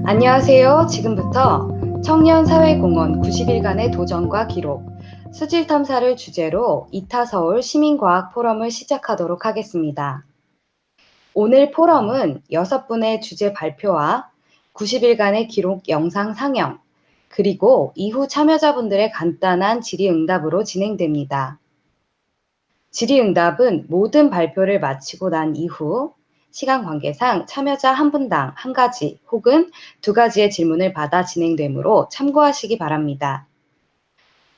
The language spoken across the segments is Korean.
안녕하세요. 지금부터 청년사회공헌 90일간의 도전과 기록, 수질 탐사를 주제로 이타서울 시민과학 포럼을 시작하도록 하겠습니다. 오늘 포럼은 6분의 주제 발표와 90일간의 기록 영상 상영, 그리고 이후 참여자분들의 간단한 질의응답으로 진행됩니다. 질의응답은 모든 발표를 마치고 난 이후 시간 관계상 참여자 한 분당 한 가지 혹은 두 가지의 질문을 받아 진행되므로 참고하시기 바랍니다.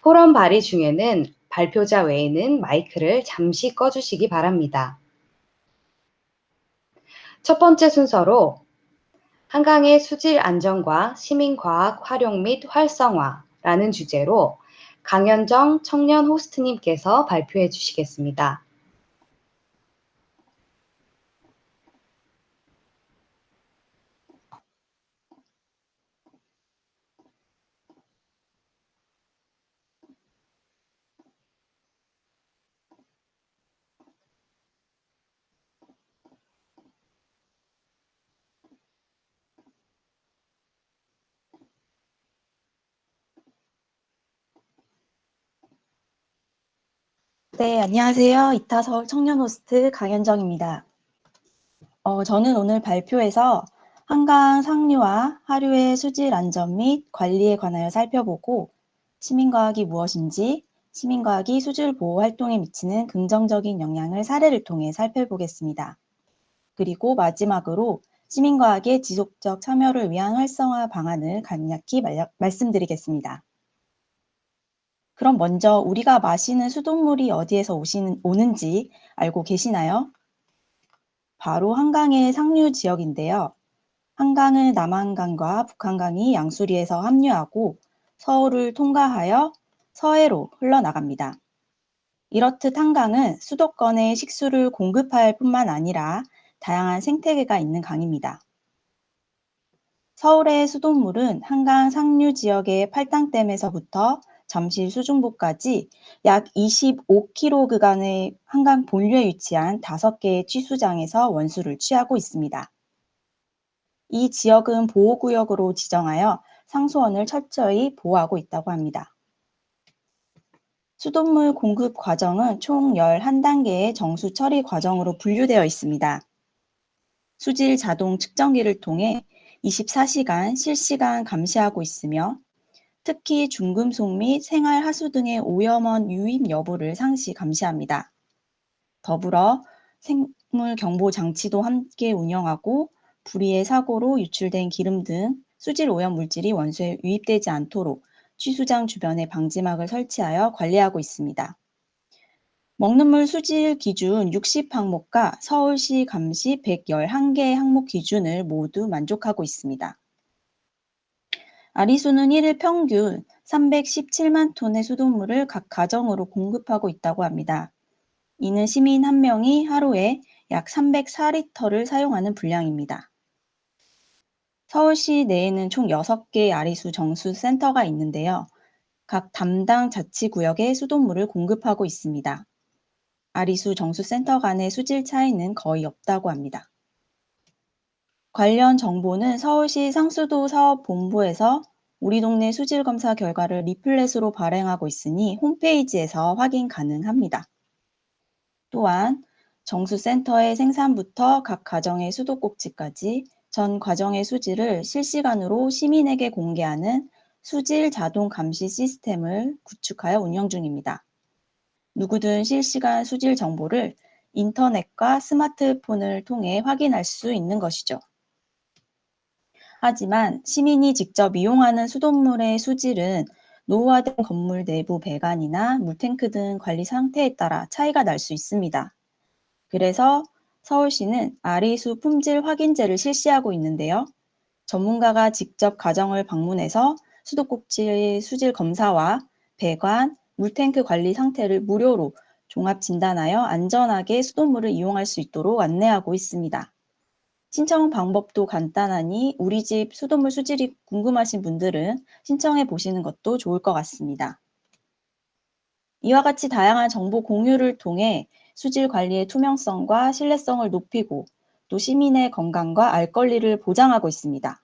포럼 발의 중에는 발표자 외에는 마이크를 잠시 꺼주시기 바랍니다. 첫 번째 순서로 한강의 수질 안전과 시민과학 활용 및 활성화라는 주제로 강현정 청년 호스트님께서 발표해 주시겠습니다. 네, 안녕하세요. 이타서울 청년 호스트 강현정입니다. 저는 오늘 발표에서 한강 상류와 하류의 수질 안전 및 관리에 관하여 살펴보고 시민과학이 무엇인지, 시민과학이 수질 보호 활동에 미치는 긍정적인 영향을 사례를 통해 살펴보겠습니다. 그리고 마지막으로 시민과학의 지속적 참여를 위한 활성화 방안을 간략히 말씀드리겠습니다. 그럼 먼저 우리가 마시는 수돗물이 어디에서 오는지 알고 계시나요? 바로 한강의 상류 지역인데요. 한강은 남한강과 북한강이 양수리에서 합류하고 서울을 통과하여 서해로 흘러나갑니다. 이렇듯 한강은 수도권에 식수를 공급할 뿐만 아니라 다양한 생태계가 있는 강입니다. 서울의 수돗물은 한강 상류 지역의 팔당댐에서부터 잠실 수중부까지 약 25km 구간의 한강 본류에 위치한 5개의 취수장에서 원수를 취하고 있습니다. 이 지역은 보호구역으로 지정하여 상수원을 철저히 보호하고 있다고 합니다. 수돗물 공급 과정은 총 11단계의 정수 처리 과정으로 분류되어 있습니다. 수질 자동 측정기를 통해 24시간 실시간 감시하고 있으며 특히 중금속 및 생활하수 등의 오염원 유입 여부를 상시 감시합니다. 더불어 생물 경보 장치도 함께 운영하고 불의의 사고로 유출된 기름 등 수질 오염 물질이 원수에 유입되지 않도록 취수장 주변에 방지막을 설치하여 관리하고 있습니다. 먹는 물 수질 기준 60항목과 서울시 감시 111개 항목 기준을 모두 만족하고 있습니다. 아리수는 1일 평균 317만 톤의 수돗물을 각 가정으로 공급하고 있다고 합니다. 이는 시민 한 명이 하루에 약 304리터를 사용하는 분량입니다. 서울시 내에는 총 6개의 아리수 정수 센터가 있는데요. 각 담당 자치구역에 수돗물을 공급하고 있습니다. 아리수 정수센터 간의 수질 차이는 거의 없다고 합니다. 관련 정보는 서울시 상수도 사업본부에서 우리 동네 수질 검사 결과를 리플렛으로 발행하고 있으니 홈페이지에서 확인 가능합니다. 또한 정수센터의 생산부터 각 가정의 수도꼭지까지 전 과정의 수질을 실시간으로 시민에게 공개하는 수질 자동 감시 시스템을 구축하여 운영 중입니다. 누구든 실시간 수질 정보를 인터넷과 스마트폰을 통해 확인할 수 있는 것이죠. 하지만 시민이 직접 이용하는 수돗물의 수질은 노후화된 건물 내부 배관이나 물탱크 등 관리 상태에 따라 차이가 날 수 있습니다. 그래서 서울시는 아리수 품질 확인제를 실시하고 있는데요. 전문가가 직접 가정을 방문해서 수도꼭지의 수질 검사와 배관, 물탱크 관리 상태를 무료로 종합 진단하여 안전하게 수돗물을 이용할 수 있도록 안내하고 있습니다. 신청 방법도 간단하니 우리 집 수돗물 수질이 궁금하신 분들은 신청해 보시는 것도 좋을 것 같습니다. 이와 같이 다양한 정보 공유를 통해 수질 관리의 투명성과 신뢰성을 높이고 또 시민의 건강과 알 권리를 보장하고 있습니다.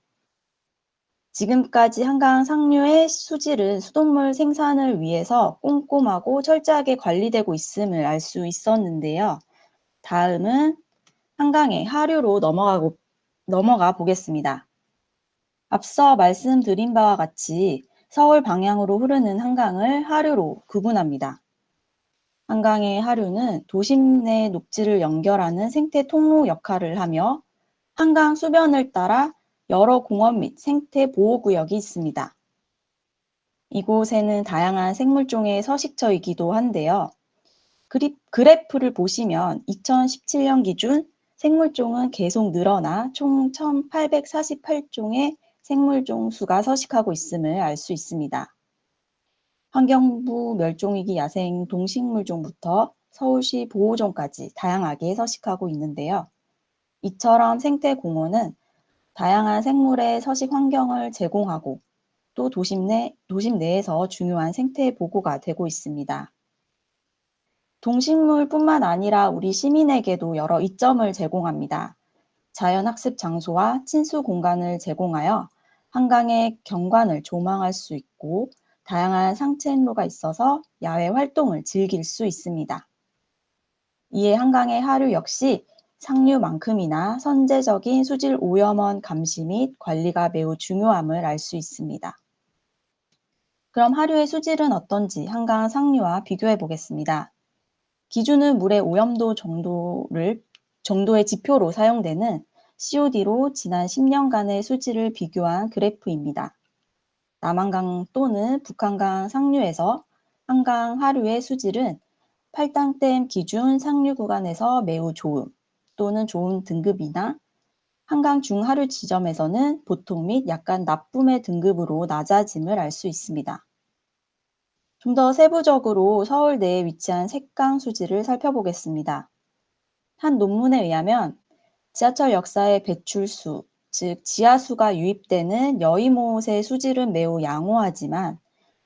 지금까지 한강 상류의 수질은 수돗물 생산을 위해서 꼼꼼하고 철저하게 관리되고 있음을 알 수 있었는데요. 다음은 한강의 하류로 넘어가 보겠습니다. 앞서 말씀드린 바와 같이 서울 방향으로 흐르는 한강을 하류로 구분합니다. 한강의 하류는 도심 내 녹지를 연결하는 생태 통로 역할을 하며 한강 수변을 따라 여러 공원 및 생태 보호구역이 있습니다. 이곳에는 다양한 생물종의 서식처이기도 한데요. 그래프를 보시면 2017년 기준 생물종은 계속 늘어나 총 1,848종의 생물종 수가 서식하고 있음을 알 수 있습니다. 환경부 멸종위기 야생 동식물종부터 서울시 보호종까지 다양하게 서식하고 있는데요. 이처럼 생태공원은 다양한 생물의 서식 환경을 제공하고 또 도심 내에서 중요한 생태 보고가 되고 있습니다. 동식물뿐만 아니라 우리 시민에게도 여러 이점을 제공합니다. 자연학습 장소와 친수 공간을 제공하여 한강의 경관을 조망할 수 있고 다양한 상체로가 있어서 야외 활동을 즐길 수 있습니다. 이에 한강의 하류 역시 상류만큼이나 선제적인 수질 오염원 감시 및 관리가 매우 중요함을 알 수 있습니다. 그럼 하류의 수질은 어떤지 한강 상류와 비교해 보겠습니다. 기준은 물의 오염도 정도의 지표로 사용되는 COD로 지난 10년간의 수질을 비교한 그래프입니다. 남한강 또는 북한강 상류에서 한강 하류의 수질은 팔당댐 기준 상류 구간에서 매우 좋음 또는 좋은 등급이나 한강 중하류 지점에서는 보통 및 약간 나쁨의 등급으로 낮아짐을 알 수 있습니다. 좀 더 세부적으로 서울 내에 위치한 색강 수질을 살펴보겠습니다. 한 논문에 의하면 지하철 역사의 배출수, 즉 지하수가 유입되는 여의못의 수질은 매우 양호하지만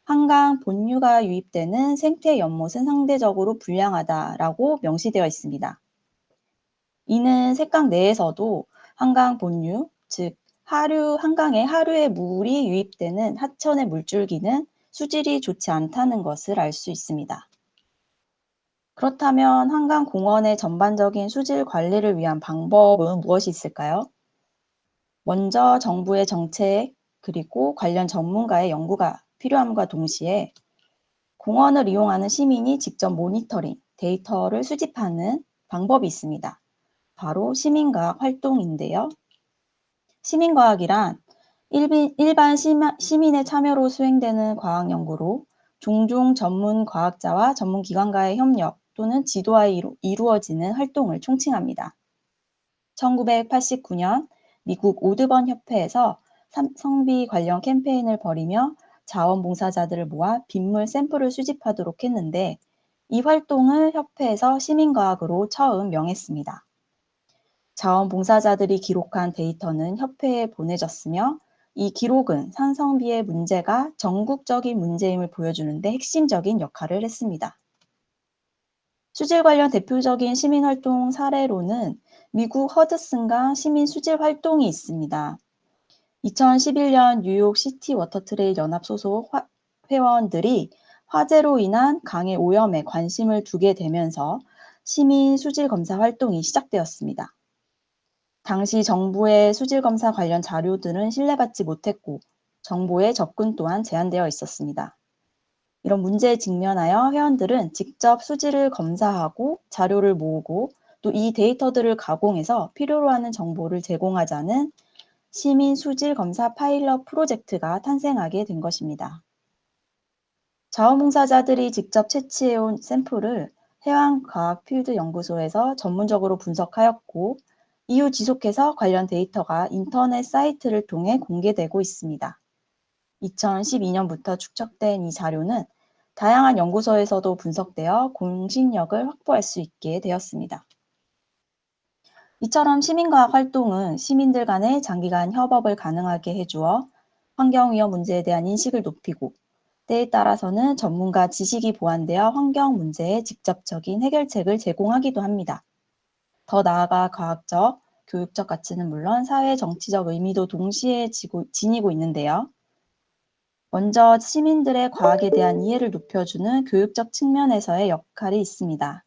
한강 본류가 유입되는 생태 연못은 상대적으로 불량하다라고 명시되어 있습니다. 이는 색강 내에서도 한강 본류, 즉 한강의 하류의 물이 유입되는 하천의 물줄기는 수질이 좋지 않다는 것을 알 수 있습니다. 그렇다면 한강공원의 전반적인 수질 관리를 위한 방법은 무엇이 있을까요? 먼저 정부의 정책 그리고 관련 전문가의 연구가 필요함과 동시에 공원을 이용하는 시민이 직접 모니터링, 데이터를 수집하는 방법이 있습니다. 바로 시민과학 활동인데요. 시민과학이란 일반 시민의 참여로 수행되는 과학 연구로 종종 전문 과학자와 전문 기관과의 협력 또는 지도하에 이루어지는 활동을 총칭합니다. 1989년 미국 오드번 협회에서 성비 관련 캠페인을 벌이며 자원봉사자들을 모아 빗물 샘플을 수집하도록 했는데 이 활동을 협회에서 시민과학으로 처음 명했습니다. 자원봉사자들이 기록한 데이터는 협회에 보내졌으며 이 기록은 산성비의 문제가 전국적인 문제임을 보여주는 데 핵심적인 역할을 했습니다. 수질 관련 대표적인 시민활동 사례로는 미국 허드슨강 시민 수질 활동이 있습니다. 2011년 뉴욕 시티 워터트레일 연합 소속 회원들이 화재로 인한 강의 오염에 관심을 두게 되면서 시민 수질 검사 활동이 시작되었습니다. 당시 정부의 수질 검사 관련 자료들은 신뢰받지 못했고 정보의 접근 또한 제한되어 있었습니다. 이런 문제에 직면하여 회원들은 직접 수질을 검사하고 자료를 모으고 또 이 데이터들을 가공해서 필요로 하는 정보를 제공하자는 시민 수질 검사 파일럿 프로젝트가 탄생하게 된 것입니다. 자원봉사자들이 직접 채취해온 샘플을 해양과학필드연구소에서 전문적으로 분석하였고 이후 지속해서 관련 데이터가 인터넷 사이트를 통해 공개되고 있습니다. 2012년부터 축적된 이 자료는 다양한 연구소에서도 분석되어 공신력을 확보할 수 있게 되었습니다. 이처럼 시민과학 활동은 시민들 간의 장기간 협업을 가능하게 해주어 환경위험 문제에 대한 인식을 높이고 때에 따라서는 전문가 지식이 보완되어 환경 문제의 직접적인 해결책을 제공하기도 합니다. 더 나아가 과학적, 교육적 가치는 물론 사회 정치적 의미도 동시에 지니고 있는데요. 먼저 시민들의 과학에 대한 이해를 높여주는 교육적 측면에서의 역할이 있습니다.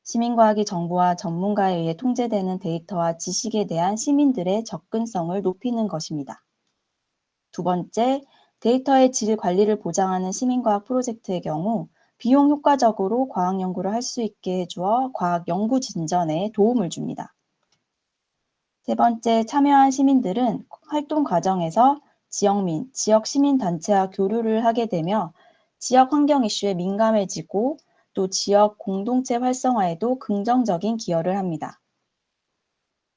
시민과학이 정부와 전문가에 의해 통제되는 데이터와 지식에 대한 시민들의 접근성을 높이는 것입니다. 두 번째, 데이터의 질 관리를 보장하는 시민과학 프로젝트의 경우 비용 효과적으로 과학 연구를 할 수 있게 해주어 과학 연구 진전에 도움을 줍니다. 세 번째, 참여한 시민들은 활동 과정에서 지역민, 지역 시민단체와 교류를 하게 되며 지역 환경 이슈에 민감해지고 또 지역 공동체 활성화에도 긍정적인 기여를 합니다.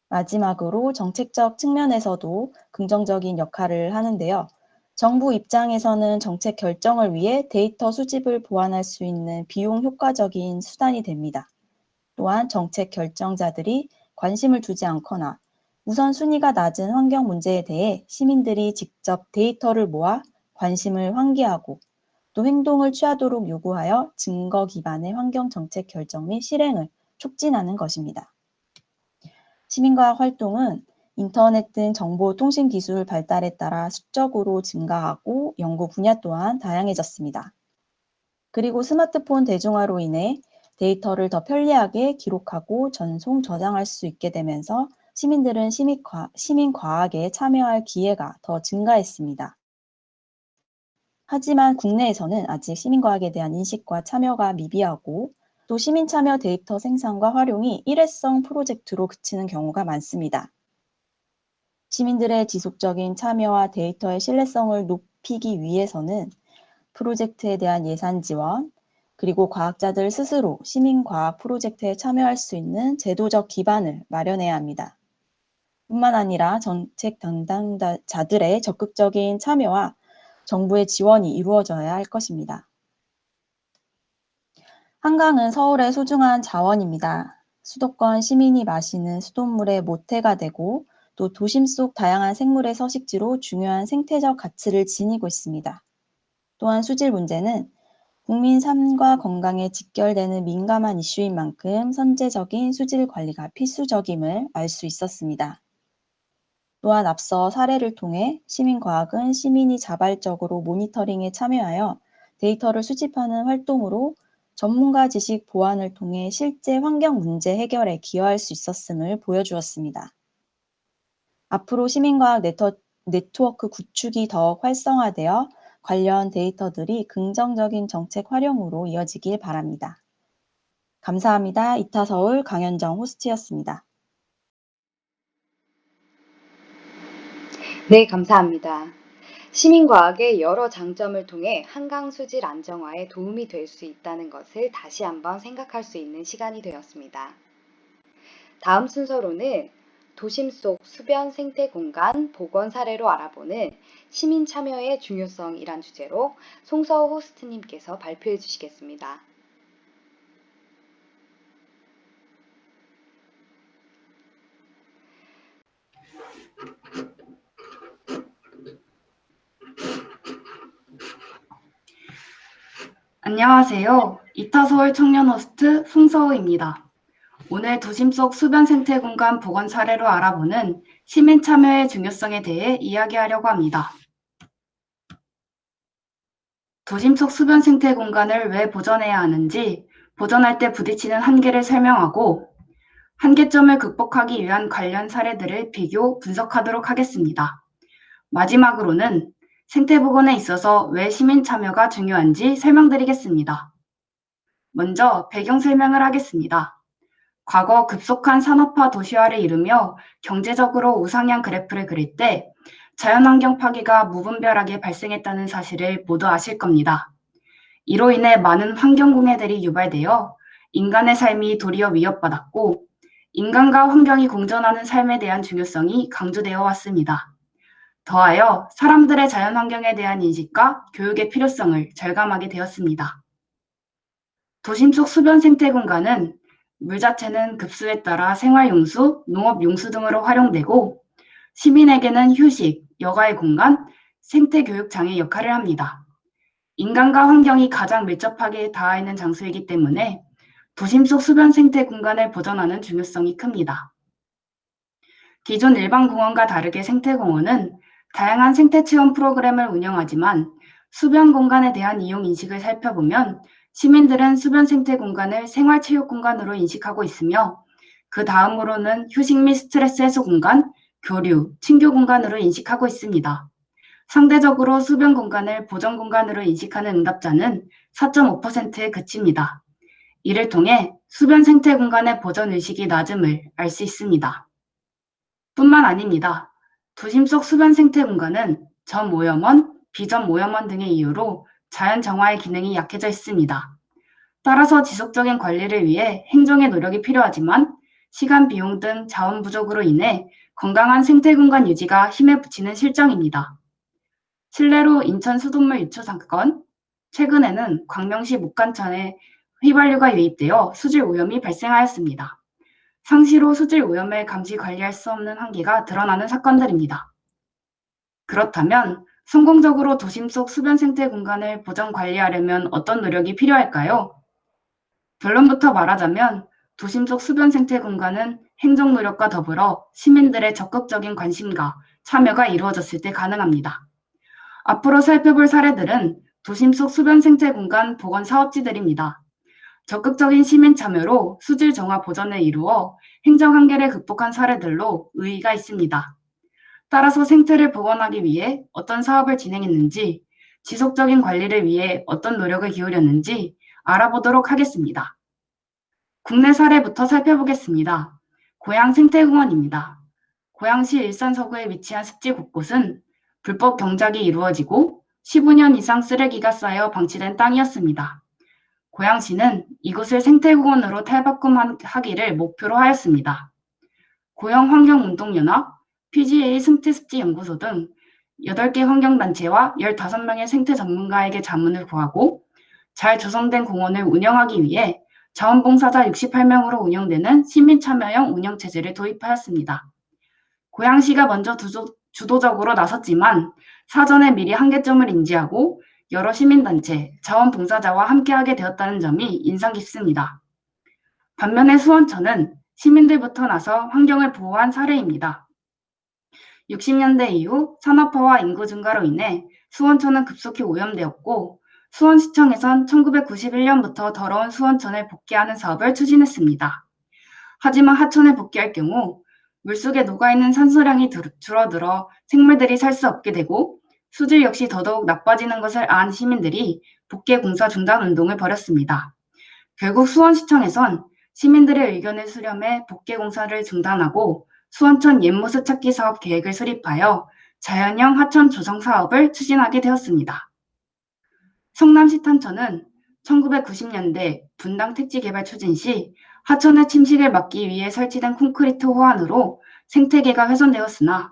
마지막으로 정책적 측면에서도 긍정적인 역할을 하는데요. 정부 입장에서는 정책 결정을 위해 데이터 수집을 보완할 수 있는 비용 효과적인 수단이 됩니다. 또한 정책 결정자들이 관심을 두지 않거나 우선순위가 낮은 환경 문제에 대해 시민들이 직접 데이터를 모아 관심을 환기하고 또 행동을 취하도록 요구하여 증거 기반의 환경 정책 결정 및 실행을 촉진하는 것입니다. 시민과학 활동은 인터넷 등 정보통신 기술 발달에 따라 수적으로 증가하고 연구 분야 또한 다양해졌습니다. 그리고 스마트폰 대중화로 인해 데이터를 더 편리하게 기록하고 전송, 저장할 수 있게 되면서 시민들은 시민과학에 참여할 기회가 더 증가했습니다. 하지만 국내에서는 아직 시민과학에 대한 인식과 참여가 미비하고 또 시민 참여 데이터 생산과 활용이 일회성 프로젝트로 그치는 경우가 많습니다. 시민들의 지속적인 참여와 데이터의 신뢰성을 높이기 위해서는 프로젝트에 대한 예산 지원, 그리고 과학자들 스스로 시민과학 프로젝트에 참여할 수 있는 제도적 기반을 마련해야 합니다. 뿐만 아니라 정책 담당자들의 적극적인 참여와 정부의 지원이 이루어져야 할 것입니다. 한강은 서울의 소중한 자원입니다. 수도권 시민이 마시는 수돗물의 모태가 되고 또 도심 속 다양한 생물의 서식지로 중요한 생태적 가치를 지니고 있습니다. 또한 수질 문제는 국민 삶과 건강에 직결되는 민감한 이슈인 만큼 선제적인 수질 관리가 필수적임을 알 수 있었습니다. 또한 앞서 사례를 통해 시민과학은 시민이 자발적으로 모니터링에 참여하여 데이터를 수집하는 활동으로 전문가 지식 보완을 통해 실제 환경 문제 해결에 기여할 수 있었음을 보여주었습니다. 앞으로 시민과학 네트워크 구축이 더욱 활성화되어 관련 데이터들이 긍정적인 정책 활용으로 이어지길 바랍니다. 감사합니다. 이타서울 강현정 호스트였습니다. 네, 감사합니다. 시민과학의 여러 장점을 통해 한강 수질 안정화에 도움이 될 수 있다는 것을 다시 한번 생각할 수 있는 시간이 되었습니다. 다음 순서로는 도심 속 수변 생태 공간 복원 사례로 알아보는 시민 참여의 중요성이란 주제로 송서우 호스트님께서 발표해 주시겠습니다. 안녕하세요. 이타서울 청년 호스트 송서우입니다. 오늘 도심 속 수변 생태 공간 복원 사례로 알아보는 시민 참여의 중요성에 대해 이야기하려고 합니다. 도심 속 수변 생태 공간을 왜 보존해야 하는지, 보존할 때 부딪히는 한계를 설명하고 한계점을 극복하기 위한 관련 사례들을 비교, 분석하도록 하겠습니다. 마지막으로는 생태 복원에 있어서 왜 시민 참여가 중요한지 설명드리겠습니다. 먼저 배경 설명을 하겠습니다. 과거 급속한 산업화 도시화를 이루며 경제적으로 우상향 그래프를 그릴 때 자연환경 파괴가 무분별하게 발생했다는 사실을 모두 아실 겁니다. 이로 인해 많은 환경공해들이 유발되어 인간의 삶이 도리어 위협받았고 인간과 환경이 공존하는 삶에 대한 중요성이 강조되어 왔습니다. 더하여 사람들의 자연환경에 대한 인식과 교육의 필요성을 절감하게 되었습니다. 도심 속 수변 생태 공간은 물 자체는 급수에 따라 생활용수, 농업용수 등으로 활용되고 시민에게는 휴식, 여가의 공간, 생태교육장의 역할을 합니다. 인간과 환경이 가장 밀접하게 닿아 있는 장소이기 때문에 도심 속 수변 생태 공간을 보존하는 중요성이 큽니다. 기존 일반 공원과 다르게 생태공원은 다양한 생태체험 프로그램을 운영하지만 수변 공간에 대한 이용 인식을 살펴보면 시민들은 수변 생태 공간을 생활체육 공간으로 인식하고 있으며 그 다음으로는 휴식 및 스트레스 해소 공간, 교류, 친교 공간으로 인식하고 있습니다. 상대적으로 수변 공간을 보전 공간으로 인식하는 응답자는 4.5%에 그칩니다. 이를 통해 수변 생태 공간의 보전 의식이 낮음을 알 수 있습니다. 뿐만 아닙니다. 도심 속 수변 생태 공간은 전오염원, 비전오염원 등의 이유로 자연 정화의 기능이 약해져 있습니다. 따라서 지속적인 관리를 위해 행정의 노력이 필요하지만 시간, 비용 등 자원 부족으로 인해 건강한 생태 공간 유지가 힘에 부치는 실정입니다. 실례로 인천 수돗물 유초 사건, 최근에는 광명시 목간천에 휘발유가 유입되어 수질 오염이 발생하였습니다. 상시로 수질 오염을 감시 관리할 수 없는 한계가 드러나는 사건들입니다. 그렇다면 성공적으로 도심 속 수변 생태 공간을 보전 관리하려면 어떤 노력이 필요할까요? 결론부터 말하자면 도심 속 수변 생태 공간은 행정 노력과 더불어 시민들의 적극적인 관심과 참여가 이루어졌을 때 가능합니다. 앞으로 살펴볼 사례들은 도심 속 수변 생태 공간 보건 사업지들입니다. 적극적인 시민 참여로 수질 정화 보전을 이루어 행정 한계를 극복한 사례들로 의의가 있습니다. 따라서 생태를 복원하기 위해 어떤 사업을 진행했는지, 지속적인 관리를 위해 어떤 노력을 기울였는지 알아보도록 하겠습니다. 국내 사례부터 살펴보겠습니다. 고양 생태공원입니다. 고양시 일산 서구에 위치한 습지 곳곳은 불법 경작이 이루어지고 15년 이상 쓰레기가 쌓여 방치된 땅이었습니다. 고양시는 이곳을 생태공원으로 탈바꿈하기를 목표로 하였습니다. 고양환경운동연합, PGA 생태습지연구소 등 8개 환경단체와 15명의 생태 전문가에게 자문을 구하고 잘 조성된 공원을 운영하기 위해 자원봉사자 68명으로 운영되는 시민참여형 운영체제를 도입하였습니다. 고양시가 먼저 주도적으로 나섰지만 사전에 미리 한계점을 인지하고 여러 시민단체, 자원봉사자와 함께하게 되었다는 점이 인상 깊습니다. 반면에 수원천은 시민들부터 나서 환경을 보호한 사례입니다. 60년대 이후 산업화와 인구 증가로 인해 수원천은 급속히 오염되었고 수원시청에선 1991년부터 더러운 수원천을 복귀하는 사업을 추진했습니다. 하지만 하천을 복귀할 경우 물속에 녹아있는 산소량이 줄어들어 생물들이 살 수 없게 되고 수질 역시 더더욱 나빠지는 것을 안 시민들이 복개 공사 중단 운동을 벌였습니다. 결국 수원시청에선 시민들의 의견을 수렴해 복개 공사를 중단하고 수원천 옛모습 찾기 사업 계획을 수립하여 자연형 하천 조성 사업을 추진하게 되었습니다. 성남시 탄천은 1990년대 분당 택지 개발 추진 시 하천의 침식을 막기 위해 설치된 콘크리트 호환으로 생태계가 훼손되었으나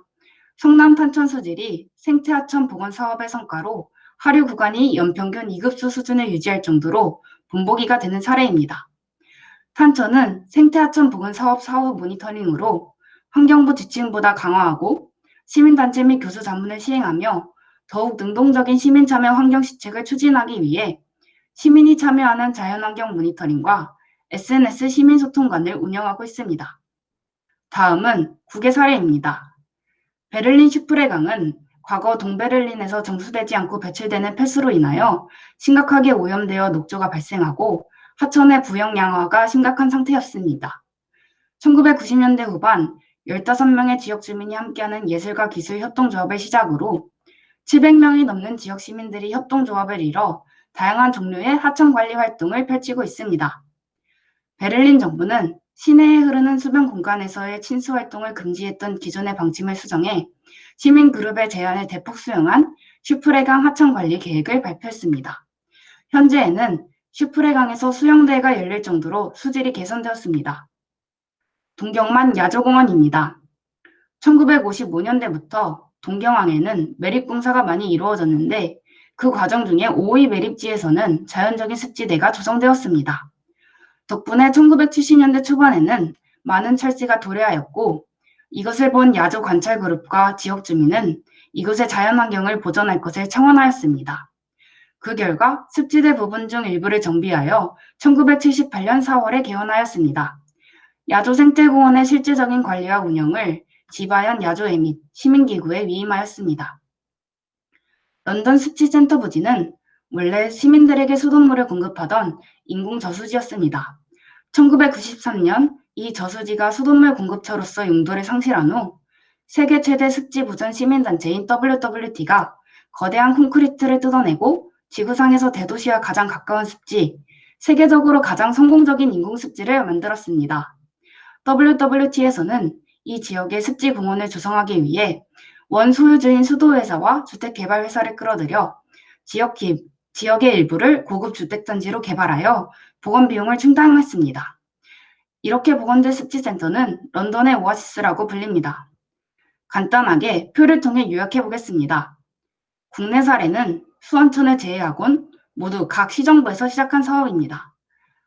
성남 탄천 수질이 생태하천 복원 사업의 성과로 하류 구간이 연평균 2급수 수준을 유지할 정도로 본보기가 되는 사례입니다. 탄천은 생태하천 복원 사업 사후 모니터링으로 환경부 지침보다 강화하고 시민단체 및 교수 자문을 시행하며 더욱 능동적인 시민참여 환경시책을 추진하기 위해 시민이 참여하는 자연환경 모니터링과 SNS 시민소통관을 운영하고 있습니다. 다음은 국외 사례입니다. 베를린 슈프레강은 과거 동베를린에서 정수되지 않고 배출되는 폐수로 인하여 심각하게 오염되어 녹조가 발생하고 하천의 부영 양화가 심각한 상태였습니다. 1990년대 후반 15명의 지역 주민이 함께하는 예술가 기술 협동조합을 시작으로 700명이 넘는 지역 시민들이 협동조합을 이뤄 다양한 종류의 하천 관리 활동을 펼치고 있습니다. 베를린 정부는 시내에 흐르는 수변 공간에서의 친수 활동을 금지했던 기존의 방침을 수정해 시민 그룹의 제안을 대폭 수용한 슈프레강 하천 관리 계획을 발표했습니다. 현재에는 슈프레강에서 수영대회가 열릴 정도로 수질이 개선되었습니다. 동경만 야조공원입니다. 1955년대부터 동경항에는 매립공사가 많이 이루어졌는데 그 과정 중에 5위 매립지에서는 자연적인 습지대가 조성되었습니다. 덕분에 1970년대 초반에는 많은 철새가 도래하였고 이것을 본 야조 관찰그룹과 지역 주민은 이곳의 자연환경을 보존할 것을 청원하였습니다. 그 결과 습지대 부분 중 일부를 정비하여 1978년 4월에 개원하였습니다. 야조 생태공원의 실질적인 관리와 운영을 지바현 야조회 및 시민기구에 위임하였습니다. 런던 습지센터 부지는 원래 시민들에게 수돗물을 공급하던 인공저수지였습니다. 1993년 이 저수지가 수돗물 공급처로서 용도를 상실한 후 세계 최대 습지 보전 시민단체인 WWT가 거대한 콘크리트를 뜯어내고 지구상에서 대도시와 가장 가까운 습지, 세계적으로 가장 성공적인 인공습지를 만들었습니다. WWT에서는 이 지역에 습지 공원을 조성하기 위해 원 소유주인 수도회사와 주택개발회사를 끌어들여 지역의 일부를 고급 주택단지로 개발하여 보건 비용을 충당했습니다. 이렇게 복원된 습지센터는 런던의 오아시스라고 불립니다. 간단하게 표를 통해 요약해 보겠습니다. 국내 사례는 수원천을 제외하곤 모두 각 시정부에서 시작한 사업입니다.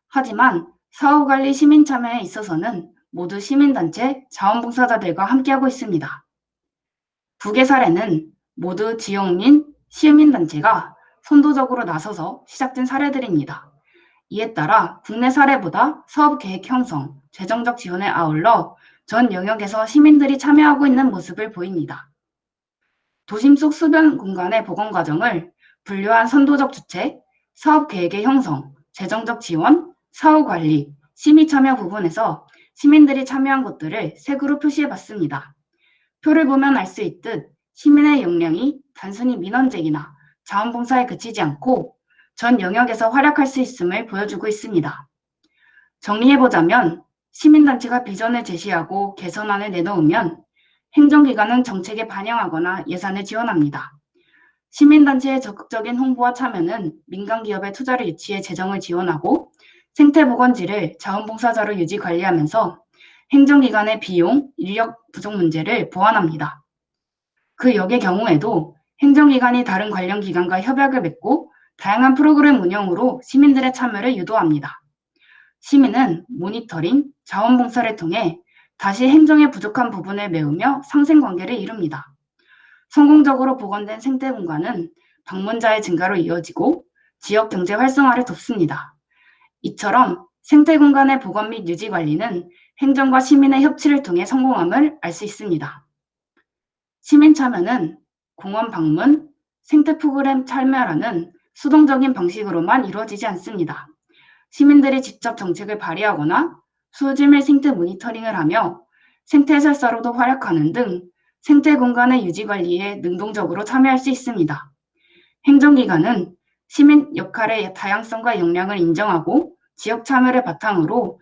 하지만 사후관리 시민 참여에 있어서는 모두 시민단체, 자원봉사자들과 함께하고 있습니다. 북의 사례는 모두 지역민, 시민단체가 선도적으로 나서서 시작된 사례들입니다. 이에 따라 국내 사례보다 사업계획 형성, 재정적 지원에 아울러 전 영역에서 시민들이 참여하고 있는 모습을 보입니다. 도심 속 수변 공간의 복원 과정을 분류한 선도적 주체, 사업계획의 형성, 재정적 지원, 사후관리, 시민참여 부분에서 시민들이 참여한 것들을 색으로 표시해봤습니다. 표를 보면 알 수 있듯 시민의 역량이 단순히 민원제기나 자원봉사에 그치지 않고 전 영역에서 활약할 수 있음을 보여주고 있습니다. 정리해보자면 시민단체가 비전을 제시하고 개선안을 내놓으면 행정기관은 정책에 반영하거나 예산을 지원합니다. 시민단체의 적극적인 홍보와 참여는 민간기업의 투자를 유치해 재정을 지원하고 생태보건지를 자원봉사자로 유지 관리하면서 행정기관의 비용, 인력 부족 문제를 보완합니다. 그 역의 경우에도 행정기관이 다른 관련 기관과 협약을 맺고 다양한 프로그램 운영으로 시민들의 참여를 유도합니다. 시민은 모니터링, 자원봉사를 통해 다시 행정의 부족한 부분을 메우며 상생관계를 이룹니다. 성공적으로 복원된 생태공간은 방문자의 증가로 이어지고 지역 경제 활성화를 돕습니다. 이처럼 생태공간의 복원 및 유지 관리는 행정과 시민의 협치를 통해 성공함을 알 수 있습니다. 시민 참여는 공원 방문, 생태 프로그램 참여라는 수동적인 방식으로만 이루어지지 않습니다. 시민들이 직접 정책을 발의하거나 수질밀 생태 모니터링을 하며 생태 해설사로도 활약하는 등 생태 공간의 유지 관리에 능동적으로 참여할 수 있습니다. 행정기관은 시민 역할의 다양성과 역량을 인정하고 지역 참여를 바탕으로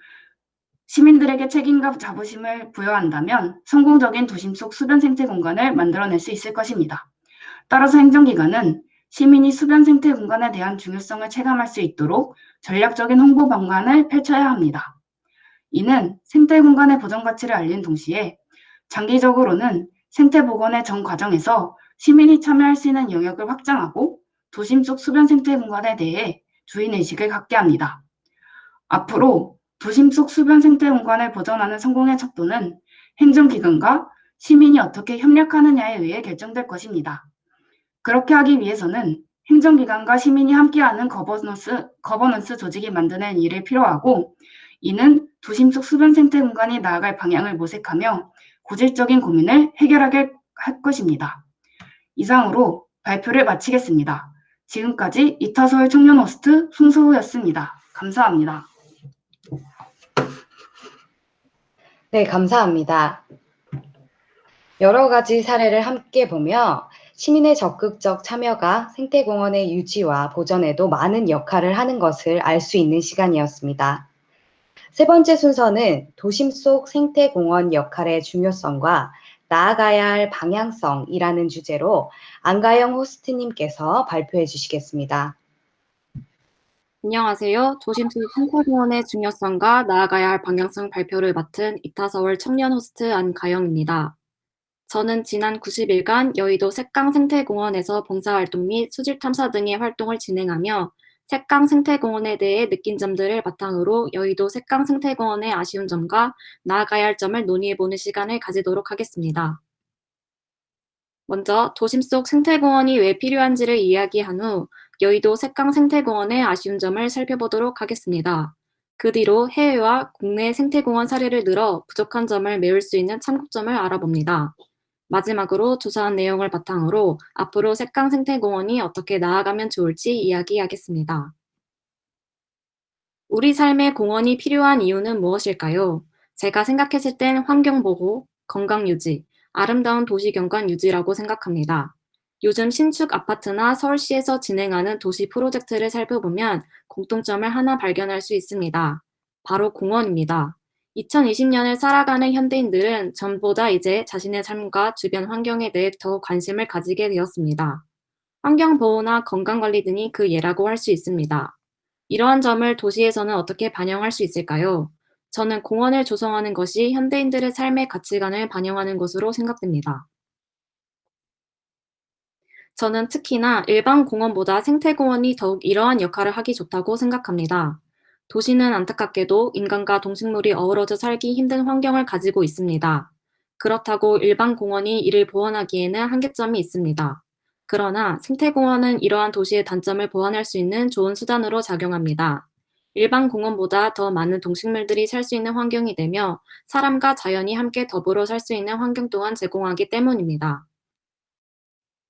시민들에게 책임과 자부심을 부여한다면 성공적인 도심 속 수변 생태 공간을 만들어낼 수 있을 것입니다. 따라서 행정기관은 시민이 수변 생태 공간에 대한 중요성을 체감할 수 있도록 전략적인 홍보 방안을 펼쳐야 합니다. 이는 생태 공간의 보전 가치를 알린 동시에 장기적으로는 생태 복원의 전 과정에서 시민이 참여할 수 있는 영역을 확장하고 도심 속 수변 생태 공간에 대해 주인의식을 갖게 합니다. 앞으로 도심 속 수변 생태 공간을 보전하는 성공의 척도는 행정기관과 시민이 어떻게 협력하느냐에 의해 결정될 것입니다. 그렇게 하기 위해서는 행정기관과 시민이 함께하는 거버넌스 조직이 만드는 일이 필요하고, 이는 도심 속 수변 생태 공간이 나아갈 방향을 모색하며 고질적인 고민을 해결하게 할 것입니다. 이상으로 발표를 마치겠습니다. 지금까지 이타서울 청년 호스트 송소우였습니다. 감사합니다. 네, 감사합니다. 여러 가지 사례를 함께 보며 시민의 적극적 참여가 생태공원의 유지와 보전에도 많은 역할을 하는 것을 알 수 있는 시간이었습니다. 세 번째 순서는 도심 속 생태공원 역할의 중요성과 나아가야 할 방향성이라는 주제로 안가영 호스트님께서 발표해 주시겠습니다. 안녕하세요. 도심 속 생태공원의 중요성과 나아가야 할 방향성 발표를 맡은 이타서울 청년 호스트 안가영입니다. 저는 지난 90일간 여의도 색강 생태공원에서 봉사활동 및 수질 탐사 등의 활동을 진행하며 색강 생태공원에 대해 느낀 점들을 바탕으로 여의도 색강 생태공원의 아쉬운 점과 나아가야 할 점을 논의해보는 시간을 가지도록 하겠습니다. 먼저 도심 속 생태공원이 왜 필요한지를 이야기한 후 여의도 색강 생태공원의 아쉬운 점을 살펴보도록 하겠습니다. 그 뒤로 해외와 국내 생태공원 사례를 들어 부족한 점을 메울 수 있는 참고점을 알아봅니다. 마지막으로 조사한 내용을 바탕으로 앞으로 색강 생태공원이 어떻게 나아가면 좋을지 이야기하겠습니다. 우리 삶에 공원이 필요한 이유는 무엇일까요? 제가 생각했을 땐 환경보호, 건강유지, 아름다운 도시경관 유지라고 생각합니다. 요즘 신축 아파트나 서울시에서 진행하는 도시 프로젝트를 살펴보면 공통점을 하나 발견할 수 있습니다. 바로 공원입니다. 2020년을 살아가는 현대인들은 전보다 이제 자신의 삶과 주변 환경에 대해 더 관심을 가지게 되었습니다. 환경보호나 건강관리 등이 그 예라고 할 수 있습니다. 이러한 점을 도시에서는 어떻게 반영할 수 있을까요? 저는 공원을 조성하는 것이 현대인들의 삶의 가치관을 반영하는 것으로 생각됩니다. 저는 특히나 일반 공원보다 생태공원이 더욱 이러한 역할을 하기 좋다고 생각합니다. 도시는 안타깝게도 인간과 동식물이 어우러져 살기 힘든 환경을 가지고 있습니다. 그렇다고 일반 공원이 이를 보완하기에는 한계점이 있습니다. 그러나 생태공원은 이러한 도시의 단점을 보완할 수 있는 좋은 수단으로 작용합니다. 일반 공원보다 더 많은 동식물들이 살 수 있는 환경이 되며 사람과 자연이 함께 더불어 살 수 있는 환경 또한 제공하기 때문입니다.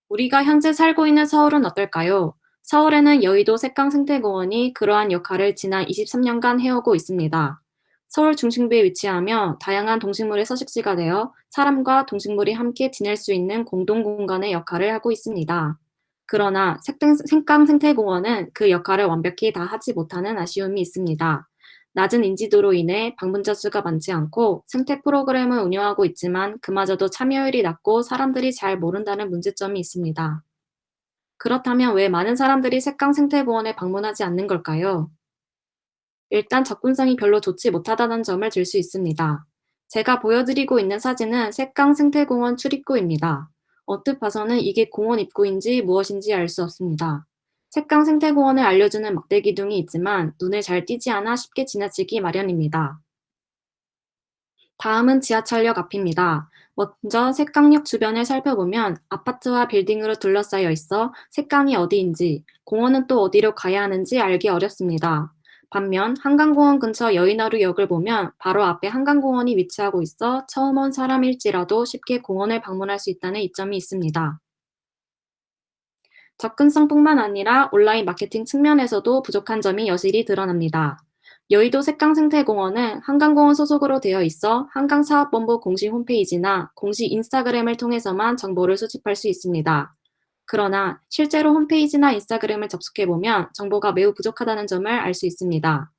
우리가 현재 살고 있는 서울은 어떨까요? 서울에는 여의도 색강생태공원이 그러한 역할을 지난 23년간 해오고 있습니다. 서울 중심부에 위치하며 다양한 동식물의 서식지가 되어 사람과 동식물이 함께 지낼 수 있는 공동공간의 역할을 하고 있습니다. 그러나 색강생태공원은 그 역할을 완벽히 다 하지 못하는 아쉬움이 있습니다. 낮은 인지도로 인해 방문자 수가 많지 않고 생태 프로그램을 운영하고 있지만 그마저도 참여율이 낮고 사람들이 잘 모른다는 문제점이 있습니다. 그렇다면 왜 많은 사람들이 색강생태공원에 방문하지 않는 걸까요? 일단 접근성이 별로 좋지 못하다는 점을 들 수 있습니다. 제가 보여드리고 있는 사진은 색강생태공원 출입구입니다. 언뜻 봐서는 이게 공원 입구인지 무엇인지 알 수 없습니다. 색강생태공원을 알려주는 막대 기둥이 있지만 눈에 잘 띄지 않아 쉽게 지나치기 마련입니다. 다음은 지하철역 앞입니다. 먼저 색강역 주변을 살펴보면 아파트와 빌딩으로 둘러싸여 있어 색강이 어디인지, 공원은 또 어디로 가야 하는지 알기 어렵습니다. 반면 한강공원 근처 여의나루역을 보면 바로 앞에 한강공원이 위치하고 있어 처음 온 사람일지라도 쉽게 공원을 방문할 수 있다는 이점이 있습니다. 접근성뿐만 아니라 온라인 마케팅 측면에서도 부족한 점이 여실히 드러납니다. 여의도 색강생태공원은 한강공원 소속으로 되어 있어 한강사업본부 공식 홈페이지나 공식 인스타그램을 통해서만 정보를 수집할 수 있습니다. 그러나 실제로 홈페이지나 인스타그램을 접속해보면 정보가 매우 부족하다는 점을 알 수 있습니다.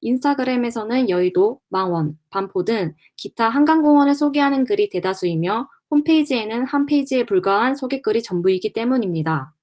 인스타그램에서는 여의도, 망원, 반포 등 기타 한강공원을 소개하는 글이 대다수이며 홈페이지에는 한 페이지에 불과한 소개글이 전부이기 때문입니다.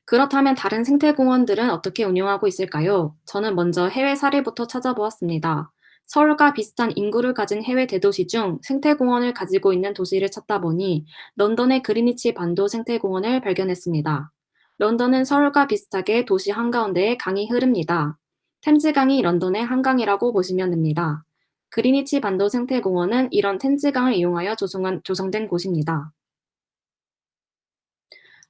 그렇다면 다른 생태공원들은 어떻게 운영하고 있을까요? 저는 먼저 해외 사례부터 찾아보았습니다. 서울과 비슷한 인구를 가진 해외 대도시 중 생태공원을 가지고 있는 도시를 찾다 보니 런던의 그리니치 반도 생태공원을 발견했습니다. 런던은 서울과 비슷하게 도시 한가운데에 강이 흐릅니다. 템즈강이 런던의 한강이라고 보시면 됩니다. 그리니치 반도 생태공원은 이런 템즈강을 이용하여 조성된 곳입니다.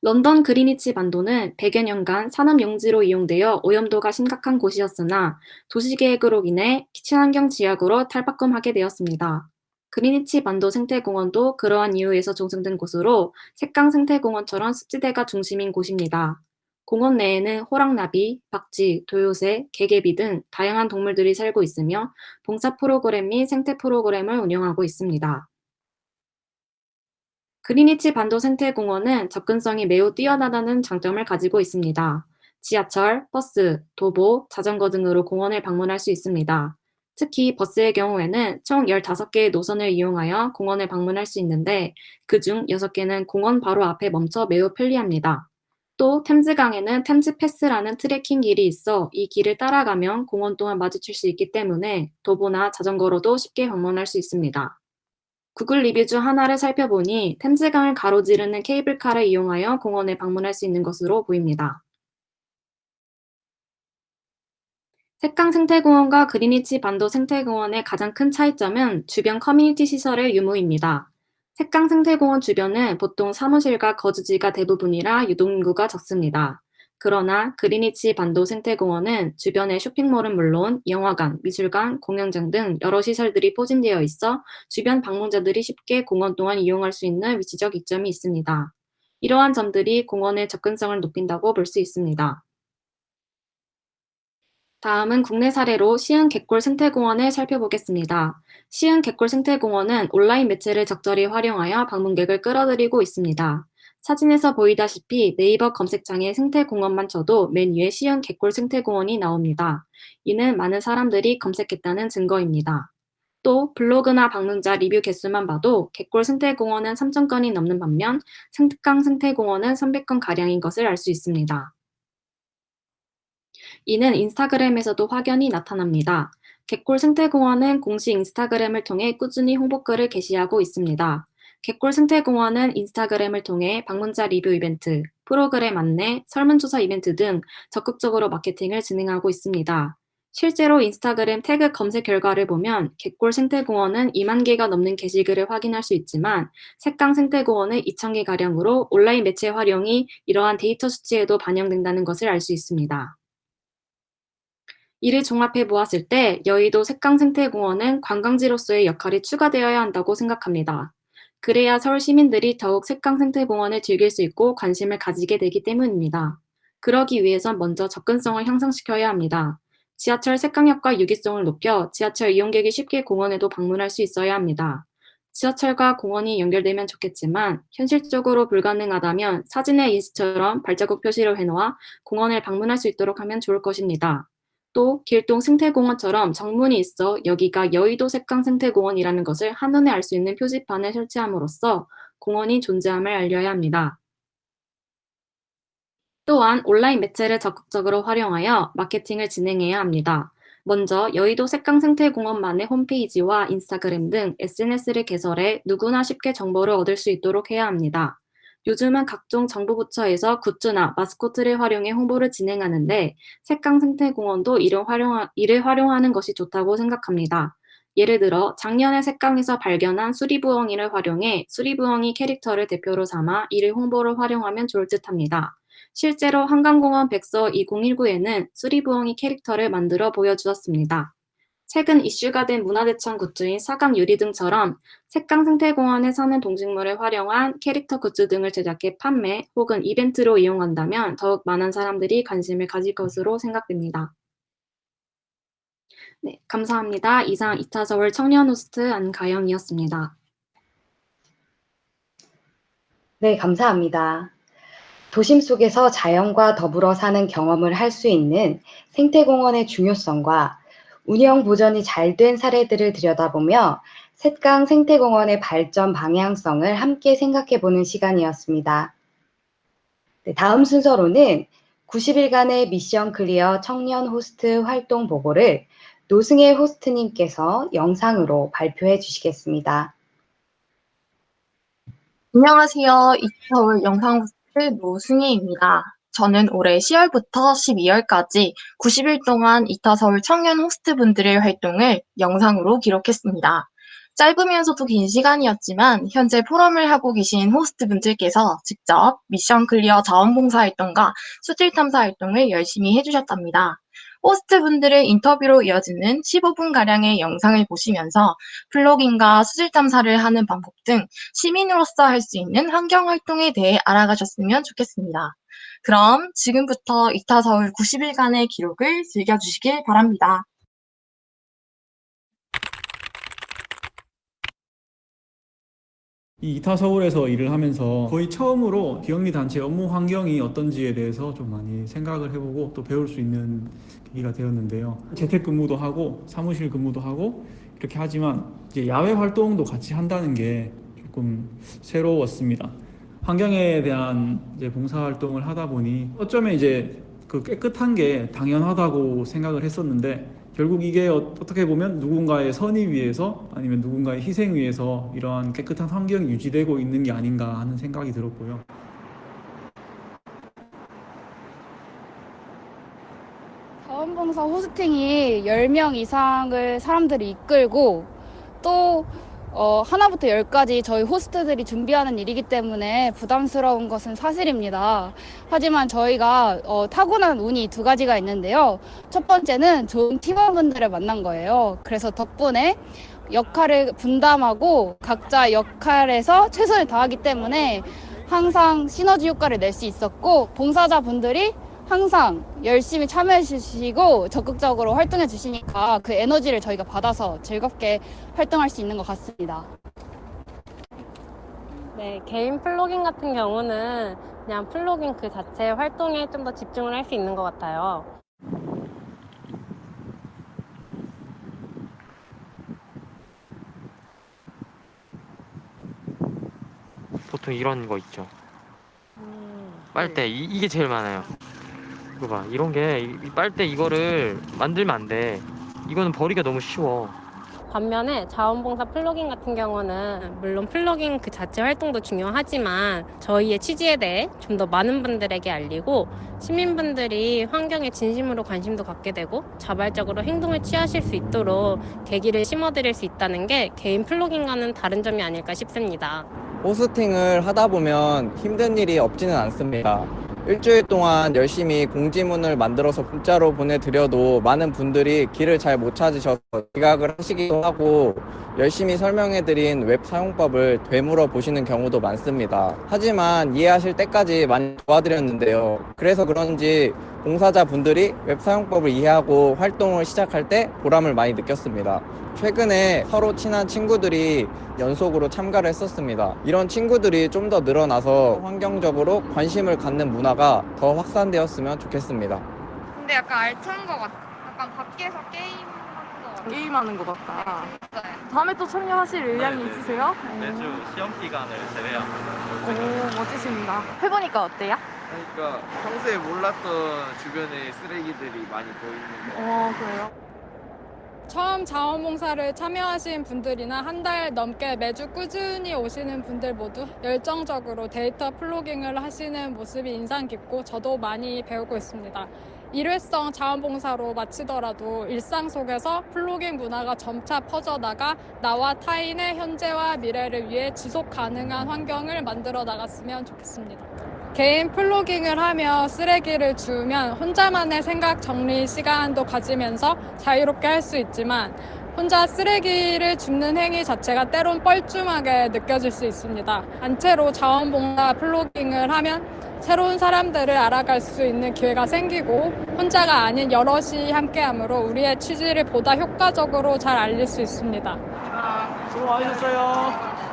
런던 그리니치 반도는 100여 년간 산업용지로 이용되어 오염도가 심각한 곳이었으나 도시계획으로 인해 친환경 지역으로 탈바꿈하게 되었습니다. 그리니치 반도 생태공원도 그러한 이유에서 조성된 곳으로 색강생태공원처럼 습지대가 중심인 곳입니다. 공원 내에는 호랑나비, 박쥐, 도요새, 개개비 등 다양한 동물들이 살고 있으며 봉사 프로그램 및 생태 프로그램을 운영하고 있습니다. 그리니치 반도 생태공원은 접근성이 매우 뛰어나다는 장점을 가지고 있습니다. 지하철, 버스, 도보, 자전거 등으로 공원을 방문할 수 있습니다. 특히 버스의 경우에는 총 15개의 노선을 이용하여 공원을 방문할 수 있는데 그중 6개는 공원 바로 앞에 멈춰 매우 편리합니다. 또 템즈강에는 템즈 패스라는 트레킹 길이 있어 이 길을 따라가면 공원 또한 마주칠 수 있기 때문에 도보나 자전거로도 쉽게 방문할 수 있습니다. 구글 리뷰 중 하나를 살펴보니 템즈강을 가로지르는 케이블카를 이용하여 공원에 방문할 수 있는 것으로 보입니다. 색강생태공원과 그리니치 반도 생태공원의 가장 큰 차이점은 주변 커뮤니티 시설의 유무입니다. 색강생태공원 주변은 보통 사무실과 거주지가 대부분이라 유동인구가 적습니다. 그러나 그리니치 반도 생태공원은 주변의 쇼핑몰은 물론 영화관, 미술관, 공연장 등 여러 시설들이 포진되어 있어 주변 방문자들이 쉽게 공원 동안 이용할 수 있는 위치적 이점이 있습니다. 이러한 점들이 공원의 접근성을 높인다고 볼 수 있습니다. 다음은 국내 사례로 시흥 갯골 생태공원을 살펴보겠습니다. 시흥 갯골 생태공원은 온라인 매체를 적절히 활용하여 방문객을 끌어들이고 있습니다. 사진에서 보이다시피 네이버 검색창에 생태공원만 쳐도 맨 위에 시흥 갯골 생태공원이 나옵니다. 이는 많은 사람들이 검색했다는 증거입니다. 또 블로그나 방문자 리뷰 개수만 봐도 갯골 생태공원은 3,000건이 넘는 반면 생특강 생태공원은 300건가량인 것을 알 수 있습니다. 이는 인스타그램에서도 확연히 나타납니다. 갯골 생태공원은 공식 인스타그램을 통해 꾸준히 홍보글을 게시하고 있습니다. 갯골 생태공원은 인스타그램을 통해 방문자 리뷰 이벤트, 프로그램 안내, 설문조사 이벤트 등 적극적으로 마케팅을 진행하고 있습니다. 실제로 인스타그램 태그 검색 결과를 보면 갯골 생태공원은 2만 개가 넘는 게시글을 확인할 수 있지만 색강 생태공원은 2,000개가량으로 온라인 매체 활용이 이러한 데이터 수치에도 반영된다는 것을 알 수 있습니다. 이를 종합해 보았을 때 여의도 색강생태공원은 관광지로서의 역할이 추가되어야 한다고 생각합니다. 그래야 서울 시민들이 더욱 색강생태공원을 즐길 수 있고 관심을 가지게 되기 때문입니다. 그러기 위해선 먼저 접근성을 향상시켜야 합니다. 지하철 색강역과 유기성을 높여 지하철 이용객이 쉽게 공원에도 방문할 수 있어야 합니다. 지하철과 공원이 연결되면 좋겠지만 현실적으로 불가능하다면 사진의 예시처럼 발자국 표시를 해놓아 공원을 방문할 수 있도록 하면 좋을 것입니다. 또 길동 생태공원처럼 정문이 있어 여기가 여의도 색강생태공원이라는 것을 한눈에 알 수 있는 표지판을 설치함으로써 공원이 존재함을 알려야 합니다. 또한 온라인 매체를 적극적으로 활용하여 마케팅을 진행해야 합니다. 먼저 여의도 색강생태공원만의 홈페이지와 인스타그램 등 SNS를 개설해 누구나 쉽게 정보를 얻을 수 있도록 해야 합니다. 요즘은 각종 정부 부처에서 굿즈나 마스코트를 활용해 홍보를 진행하는데 색강생태공원도 이를 활용하는 것이 좋다고 생각합니다. 예를 들어 작년에 색강에서 발견한 수리부엉이를 활용해 수리부엉이 캐릭터를 대표로 삼아 이를 홍보를 활용하면 좋을 듯합니다. 실제로 한강공원 백서 2019에는 수리부엉이 캐릭터를 만들어 보여주었습니다. 최근 이슈가 된 문화대청 굿즈인 사각유리 등처럼 색강생태공원에 사는 동식물을 활용한 캐릭터 굿즈 등을 제작해 판매 혹은 이벤트로 이용한다면 더욱 많은 사람들이 관심을 가질 것으로 생각됩니다. 네, 감사합니다. 이상 이타서울 청년 호스트 안가영이었습니다. 네, 감사합니다. 도심 속에서 자연과 더불어 사는 경험을 할 수 있는 생태공원의 중요성과 운영 보전이 잘 된 사례들을 들여다보며 셋강 생태공원의 발전 방향성을 함께 생각해보는 시간이었습니다. 네, 다음 순서로는 90일간의 미션 클리어 청년 호스트 활동 보고를 노승혜 호스트님께서 영상으로 발표해 주시겠습니다. 안녕하세요. 이서울 영상 호스트 노승희입니다. 저는 올해 10월부터 12월까지 90일 동안 이타서울 청년 호스트분들의 활동을 영상으로 기록했습니다. 짧으면서도 긴 시간이었지만 현재 포럼을 하고 계신 호스트분들께서 직접 미션 클리어 자원봉사 활동과 수질 탐사 활동을 열심히 해주셨답니다. 호스트분들의 인터뷰로 이어지는 15분가량의 영상을 보시면서 플로깅과 수질 탐사를 하는 방법 등 시민으로서 할 수 있는 환경활동에 대해 알아가셨으면 좋겠습니다. 그럼 지금부터 이타서울 90일간의 기록을 즐겨주시길 바랍니다. 이 이타서울에서 일을 하면서 거의 처음으로 비영리 단체 업무 환경이 어떤지에 대해서 좀 많이 생각을 해보고 또 배울 수 있는 계기가 되었는데요. 재택근무도 하고 사무실 근무도 하고 이렇게 하지만 이제 야외 활동도 같이 한다는 게 조금 새로웠습니다. 환경에 대한 이제 봉사활동을 하다 보니 어쩌면 이제 그 깨끗한 게 당연하다고 생각을 했었는데 결국 이게 어떻게 보면 누군가의 선의 위해서 아니면 누군가의 희생 위해서 이러한 깨끗한 환경이 유지되고 있는 게 아닌가 하는 생각이 들었고요. 자원봉사 호스팅이 10명 이상을 사람들이 이끌고 또 하나부터 열까지 저희 호스트들이 준비하는 일이기 때문에 부담스러운 것은 사실입니다. 하지만 저희가 타고난 운이 두 가지가 있는데요. 첫 번째는 좋은 팀원분들을 만난 거예요. 그래서 덕분에 역할을 분담하고 각자 역할에서 최선을 다하기 때문에 항상 시너지 효과를 낼 수 있었고, 봉사자분들이 항상 열심히 참여해 주시고 적극적으로 활동해 주시니까 그 에너지를 저희가 받아서 즐겁게 활동할 수 있는 것 같습니다. 네, 개인 플로깅 같은 경우는 그냥 플로깅 그 자체 활동에 좀 더 집중을 할 수 있는 것 같아요. 보통 이런 거 있죠. 빨대 이게 제일 많아요. 이거 봐, 이런 게 이 빨대 이거를 만들면 안 돼. 이거는 버리기가 너무 쉬워. 반면에 자원봉사 플로깅 같은 경우는 물론 플로깅 그 자체 활동도 중요하지만 저희의 취지에 대해 좀 더 많은 분들에게 알리고 시민분들이 환경에 진심으로 관심도 갖게 되고 자발적으로 행동을 취하실 수 있도록 계기를 심어드릴 수 있다는 게 개인 플로깅과는 다른 점이 아닐까 싶습니다. 호스팅을 하다 보면 힘든 일이 없지는 않습니다. 일주일 동안 열심히 공지문을 만들어서 문자로 보내드려도 많은 분들이 길을 잘 못 찾으셔서 지각을 하시기도 하고 열심히 설명해드린 웹 사용법을 되물어 보시는 경우도 많습니다. 하지만 이해하실 때까지 많이 도와드렸는데요. 그래서 그런지 봉사자분들이 웹 사용법을 이해하고 활동을 시작할 때 보람을 많이 느꼈습니다. 최근에 서로 친한 친구들이 연속으로 참가를 했었습니다. 이런 친구들이 좀 더 늘어나서 환경적으로 관심을 갖는 문화가 더 확산되었으면 좋겠습니다. 근데 약간 알찬 것 같아. 약간 밖에서 게임하는 것 같아. 게임하는 것 같다. 네. 다음에 또 참여하실 의향이 있으세요? 매주 시험 기간을 제외하고. 오, 멋지십니다. 해보니까 어때요? 그러니까 평소에 몰랐던 주변에 쓰레기들이 많이 보이는 거. 그래요? 처음 자원봉사를 참여하신 분들이나 한 달 넘게 매주 꾸준히 오시는 분들 모두 열정적으로 데이터 플로깅을 하시는 모습이 인상 깊고 저도 많이 배우고 있습니다. 일회성 자원봉사로 마치더라도 일상 속에서 플로깅 문화가 점차 퍼져나가 나와 타인의 현재와 미래를 위해 지속 가능한 환경을 만들어 나갔으면 좋겠습니다. 개인 플로깅을 하며 쓰레기를 주우면 혼자만의 생각 정리 시간도 가지면서 자유롭게 할 수 있지만 혼자 쓰레기를 줍는 행위 자체가 때론 뻘쭘하게 느껴질 수 있습니다. 단체로 자원봉사 플로깅을 하면 새로운 사람들을 알아갈 수 있는 기회가 생기고 혼자가 아닌 여럿이 함께함으로 우리의 취지를 보다 효과적으로 잘 알릴 수 있습니다. 수고 많으셨어요.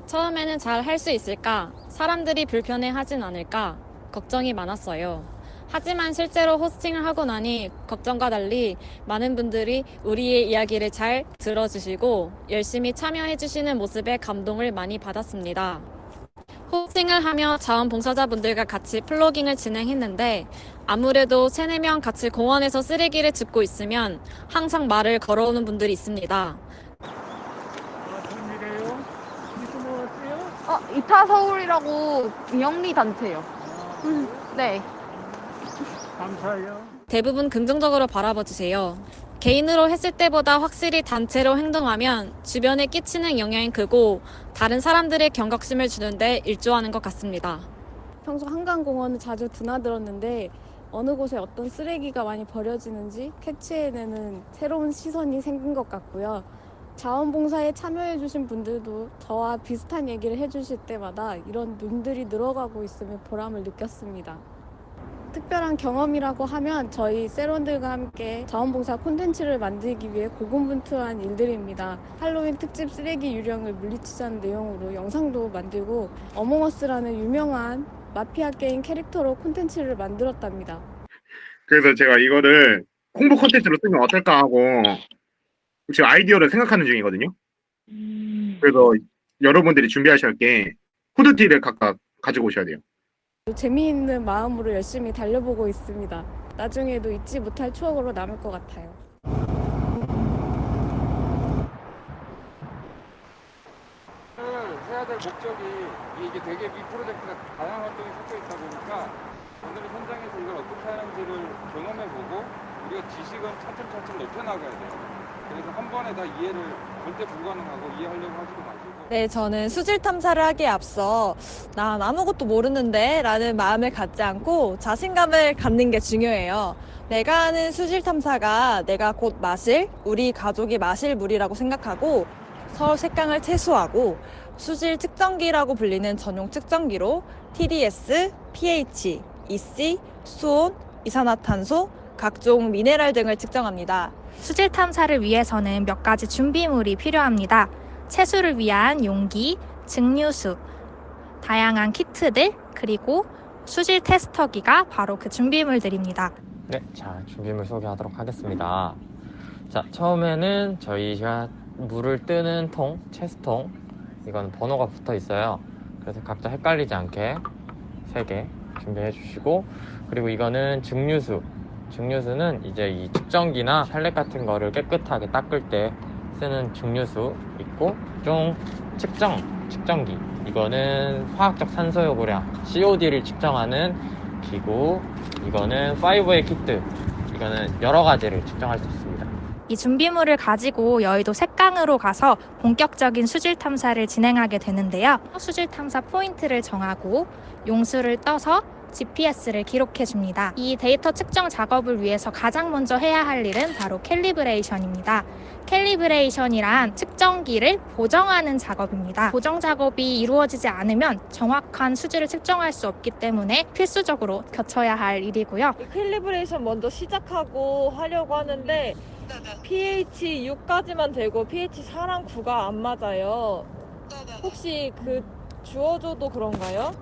처음에는 잘 할 수 있을까? 사람들이 불편해하진 않을까? 걱정이 많았어요. 하지만 실제로 호스팅을 하고 나니 걱정과 달리 많은 분들이 우리의 이야기를 잘 들어주시고 열심히 참여해주시는 모습에 감동을 많이 받았습니다. 호스팅을 하며 자원봉사자분들과 같이 플로깅을 진행했는데 아무래도 3-4명 같이 공원에서 쓰레기를 줍고 있으면 항상 말을 걸어오는 분들이 있습니다. 이타서울이라고 비영리 단체요. 네. 감사해요. 대부분 긍정적으로 바라봐 주세요. 개인으로 했을 때보다 확실히 단체로 행동하면 주변에 끼치는 영향이 크고 다른 사람들의 경각심을 주는데 일조하는 것 같습니다. 평소 한강공원을 자주 드나들었는데 어느 곳에 어떤 쓰레기가 많이 버려지는지 캐치해내는 새로운 시선이 생긴 것 같고요. 자원봉사에 참여해주신 분들도 저와 비슷한 얘기를 해주실 때마다 이런 눈들이 늘어가고 있으며 보람을 느꼈습니다. 특별한 경험이라고 하면 저희 세론들과 함께 자원봉사 콘텐츠를 만들기 위해 고군분투한 일들입니다. 할로윈 특집 쓰레기 유령을 물리치자는 내용으로 영상도 만들고 어몽어스라는 유명한 마피아 게임 캐릭터로 콘텐츠를 만들었답니다. 그래서 제가 이거를 홍보 콘텐츠로 쓰면 어떨까 하고 지금 아이디어를 생각하는 중이거든요. 그래서 여러분들이 준비하셔야 게 후드티를 각각 가지고 오셔야 돼요. 재미있는 마음으로 열심히 달려보고 있습니다. 나중에도 잊지 못할 추억으로 남을 것 같아요. 해야 될 목적이 이게 되게 이 프로젝트가 다양한 활동이 섞여 있다 보니까 오늘 현장에서 이걸 어떻게 하는지를 경험해보고 우리가 지식은 차츰차츰 높여나가야 돼요. 그래서 한 번에 다 이해를 절대 불가능하고 이해하려고 하지도 마시고. 네, 저는 수질 탐사를 하기에 앞서 난 아무것도 모르는데 라는 마음을 갖지 않고 자신감을 갖는 게 중요해요. 내가 하는 수질 탐사가 내가 곧 마실, 우리 가족이 마실 물이라고 생각하고 서울 색강을 최소화하고 수질 측정기라고 불리는 전용 측정기로 TDS, pH, EC, 수온, 이산화탄소, 각종 미네랄 등을 측정합니다. 수질 탐사를 위해서는 몇 가지 준비물이 필요합니다. 채수를 위한 용기, 증류수, 다양한 키트들, 그리고 수질 테스터기가 바로 그 준비물들입니다. 네, 자, 준비물 소개하도록 하겠습니다. 자, 처음에는 저희가 물을 뜨는 통, 채수통, 이건 번호가 붙어 있어요. 그래서 각자 헷갈리지 않게 3개 준비해 주시고, 그리고 이거는 증류수. 증류수는 이제 이 측정기나 샬렛 같은 거를 깨끗하게 닦을 때 쓰는 증류수 있고, 각종 측정기. 이거는 화학적 산소 요구량, COD를 측정하는 기구. 이거는 5웨이 키트. 이거는 여러 가지를 측정할 수 있습니다. 이 준비물을 가지고 여의도 색강으로 가서 본격적인 수질 탐사를 진행하게 되는데요. 수질 탐사 포인트를 정하고 용수를 떠서 GPS를 기록해 줍니다. 이 데이터 측정 작업을 위해서 가장 먼저 해야 할 일은 바로 캘리브레이션입니다. 캘리브레이션이란 측정기를 보정하는 작업입니다. 보정 작업이 이루어지지 않으면 정확한 수질을 측정할 수 없기 때문에 필수적으로 거쳐야 할 일이고요. 캘리브레이션 먼저 시작하고 하려고 하는데 pH 6까지만 되고 pH 4랑 9가 안 맞아요. 혹시 그 주어줘도 그런가요?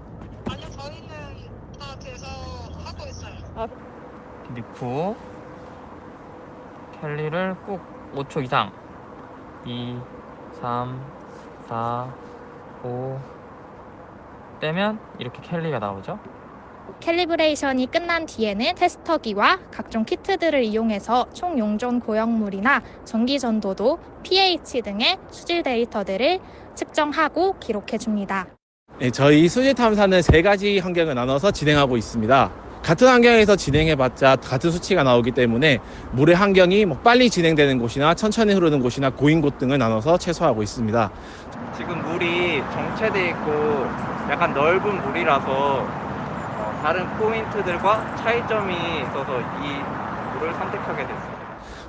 아니요, 저희는 다 돼서 하고 있어요. 넣고 캘리를 꼭 5초 이상 2, 3, 4, 5 떼면 이렇게 캘리가 나오죠. 캘리브레이션이 끝난 뒤에는 테스터기와 각종 키트들을 이용해서 총 용존 고형물이나 전기 전도도, pH 등의 수질 데이터들을 측정하고 기록해 줍니다. 네, 저희 수질 탐사는 3가지 환경을 나눠서 진행하고 있습니다. 같은 환경에서 진행해봤자 같은 수치가 나오기 때문에 물의 환경이 빨리 진행되는 곳이나 천천히 흐르는 곳이나 고인 곳 등을 나눠서 채소하고 있습니다. 지금 물이 정체돼 있고 약간 넓은 물이라서 다른 포인트들과 차이점이 있어서 이 물을 선택하게 됐습니다.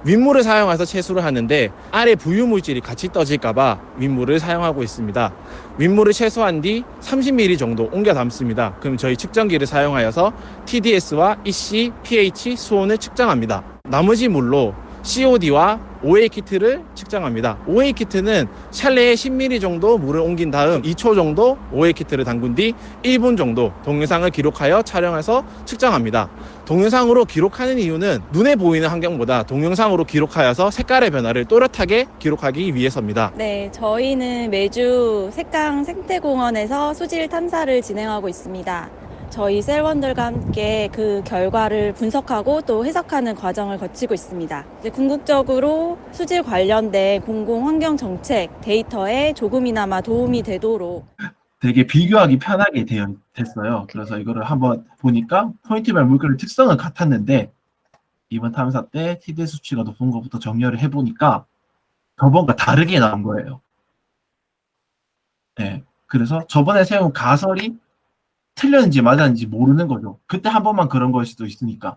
윗물을 사용해서 채수를 하는데 아래 부유물질이 같이 떠질까봐 윗물을 사용하고 있습니다. 윗물을 채소한 뒤 30ml 정도 옮겨 담습니다. 그럼 저희 측정기를 사용하여서 TDS와 EC, pH, 수온을 측정합니다. 나머지 물로 COD와 OA 키트를 측정합니다. OA 키트는 샬레에 10ml 정도 물을 옮긴 다음 2초 정도 OA 키트를 담근 뒤 1분 정도 동영상을 기록하여 촬영해서 측정합니다. 동영상으로 기록하는 이유는 눈에 보이는 환경보다 동영상으로 기록하여서 색깔의 변화를 또렷하게 기록하기 위해서입니다. 네, 저희는 매주 색강 생태공원에서 수질 탐사를 진행하고 있습니다. 저희 셀원들과 함께 그 결과를 분석하고 또 해석하는 과정을 거치고 있습니다. 이제 궁극적으로 수질 관련된 공공환경 정책 데이터에 조금이나마 도움이 되도록 되게 비교하기 편하게 됐어요. 그래서 이거를 한번 보니까 포인트별 물결의 특성은 같았는데 이번 탐사 때 TDS 수치가 높은 것부터 정렬을 해보니까 저번과 다르게 나온 거예요. 네, 그래서 저번에 세운 가설이 틀렸는지 맞았는지 모르는 거죠. 그때 한 번만 그런 걸 수도 있으니까.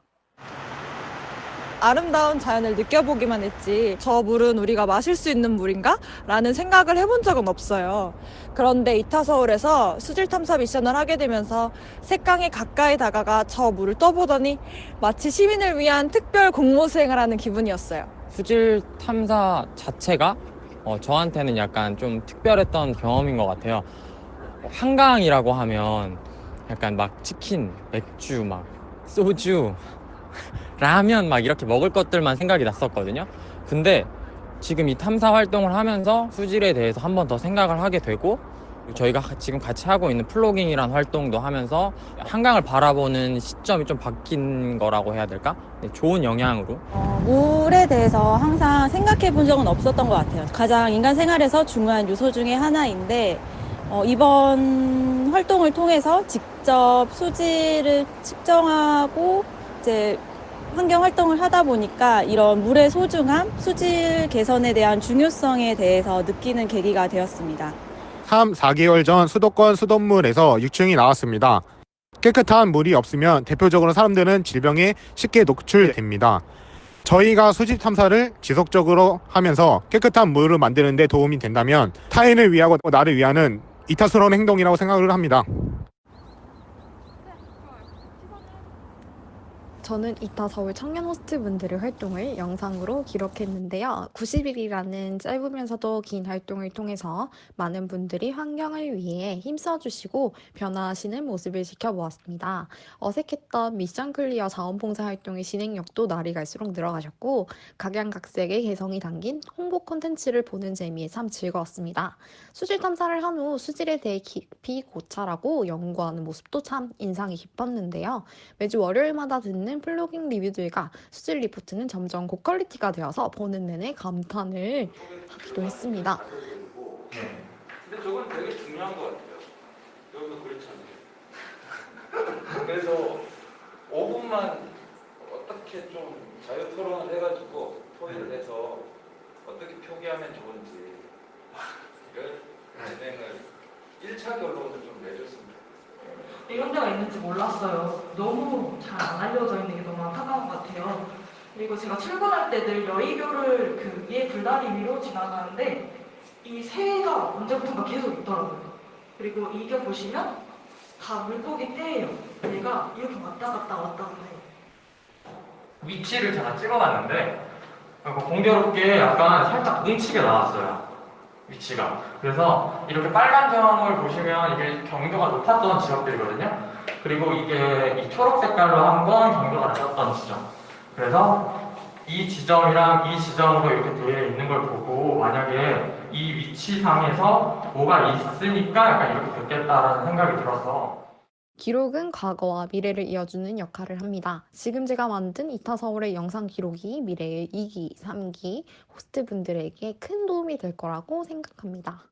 아름다운 자연을 느껴보기만 했지 저 물은 우리가 마실 수 있는 물인가? 라는 생각을 해본 적은 없어요. 그런데 이타서울에서 수질 탐사 미션을 하게 되면서 색강에 가까이 다가가 저 물을 떠보더니 마치 시민을 위한 특별 공모 수행을 하는 기분이었어요. 수질 탐사 자체가 저한테는 약간 좀 특별했던 경험인 것 같아요. 한강이라고 하면 약간 막 치킨, 맥주, 막 소주, 라면 막 이렇게 먹을 것들만 생각이 났었거든요. 근데 지금 이 탐사 활동을 하면서 수질에 대해서 한 번 더 생각을 하게 되고, 저희가 지금 같이 하고 있는 플로깅이란 활동도 하면서 한강을 바라보는 시점이 좀 바뀐 거라고 해야 될까? 네, 좋은 영향으로. 물에 대해서 항상 생각해 본 적은 없었던 것 같아요. 가장 인간 생활에서 중요한 요소 중에 하나인데 이번 활동을 통해서 직접 수질을 측정하고 이제 환경 활동을 하다 보니까 이런 물의 소중함, 수질 개선에 대한 중요성에 대해서 느끼는 계기가 되었습니다. 3, 4개월 전 수도권 수돗물에서 유충이 나왔습니다. 깨끗한 물이 없으면 대표적으로 사람들은 질병에 쉽게 노출됩니다. 저희가 수질 탐사를 지속적으로 하면서 깨끗한 물을 만드는 데 도움이 된다면 타인을 위하고 나를 위하는 이타스러운 행동이라고 생각을 합니다. 저는 이타서울 청년 호스트 분들의 활동을 영상으로 기록했는데요. 90일이라는 짧으면서도 긴 활동을 통해서 많은 분들이 환경을 위해 힘써주시고 변화하시는 모습을 지켜보았습니다. 어색했던 미션 클리어 자원봉사 활동의 진행력도 날이 갈수록 늘어가셨고 각양각색의 개성이 담긴 홍보 콘텐츠를 보는 재미에 참 즐거웠습니다. 수질 탐사를 한 후 수질에 대해 깊이 고찰하고 연구하는 모습도 참 인상이 깊었는데요. 매주 월요일마다 듣는 플로깅 리뷰들과 수질 리포트는 점점 고퀄리티가 되어서 보는 내내 감탄을 하기도 했습니다. 근데 저건 되게 중요한 것 같아요. 여기도 그렇잖아요. 그래서 5분만 어떻게 좀 자유 토론을 해가지고 토의를 해서 어떻게 표기하면 좋은지 이걸 진행을 1차 결론을 좀 내줬으면 좋겠어요. 이런 데가 있는지 몰랐어요. 너무 잘 안 알려져 있는 게 너무 안타까운 것 같아요. 그리고 제가 출근할 때 늘 여의교를 그 위에 불다리 위로 지나가는데 이 새가 언제부턴가 계속 있더라고요. 그리고 이게 보시면 다 물고기 떼예요. 얘가 이렇게 왔다 갔다 해요. 위치를 제가 찍어봤는데 공교롭게 약간 살짝 뭉치게 나왔어요. 위치가. 그래서 이렇게 빨간 점을 보시면 이게 경도가 높았던 지역들이거든요. 그리고 이게 이 초록 색깔로 한 건 경도가 낮았던 지점. 그래서 이 지점이랑 이 지점으로 이렇게 되어 있는 걸 보고 만약에 이 위치상에서 뭐가 있으니까 약간 이렇게 됐겠다라는 생각이 들어서 기록은 과거와 미래를 이어주는 역할을 합니다. 지금 제가 만든 이타서울의 영상 기록이 미래의 2기, 3기 호스트분들에게 큰 도움이 될 거라고 생각합니다.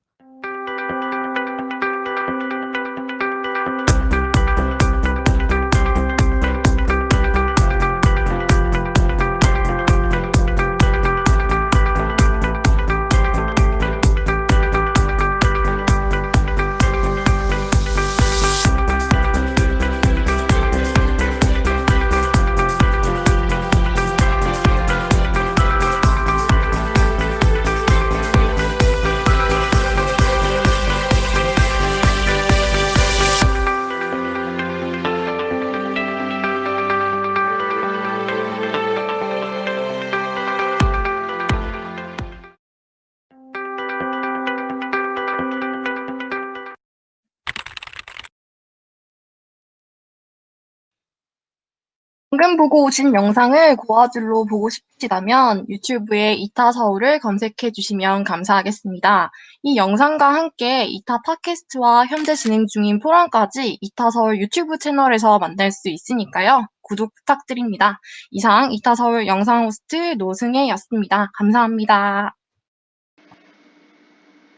방금 보고 오신 영상을 고화질로 보고 싶으시다면 유튜브에 이타서울을 검색해 주시면 감사하겠습니다. 이 영상과 함께 이타 팟캐스트와 현재 진행 중인 포럼까지 이타서울 유튜브 채널에서 만날 수 있으니까요. 구독 부탁드립니다. 이상 이타서울 영상 호스트 노승혜였습니다. 감사합니다.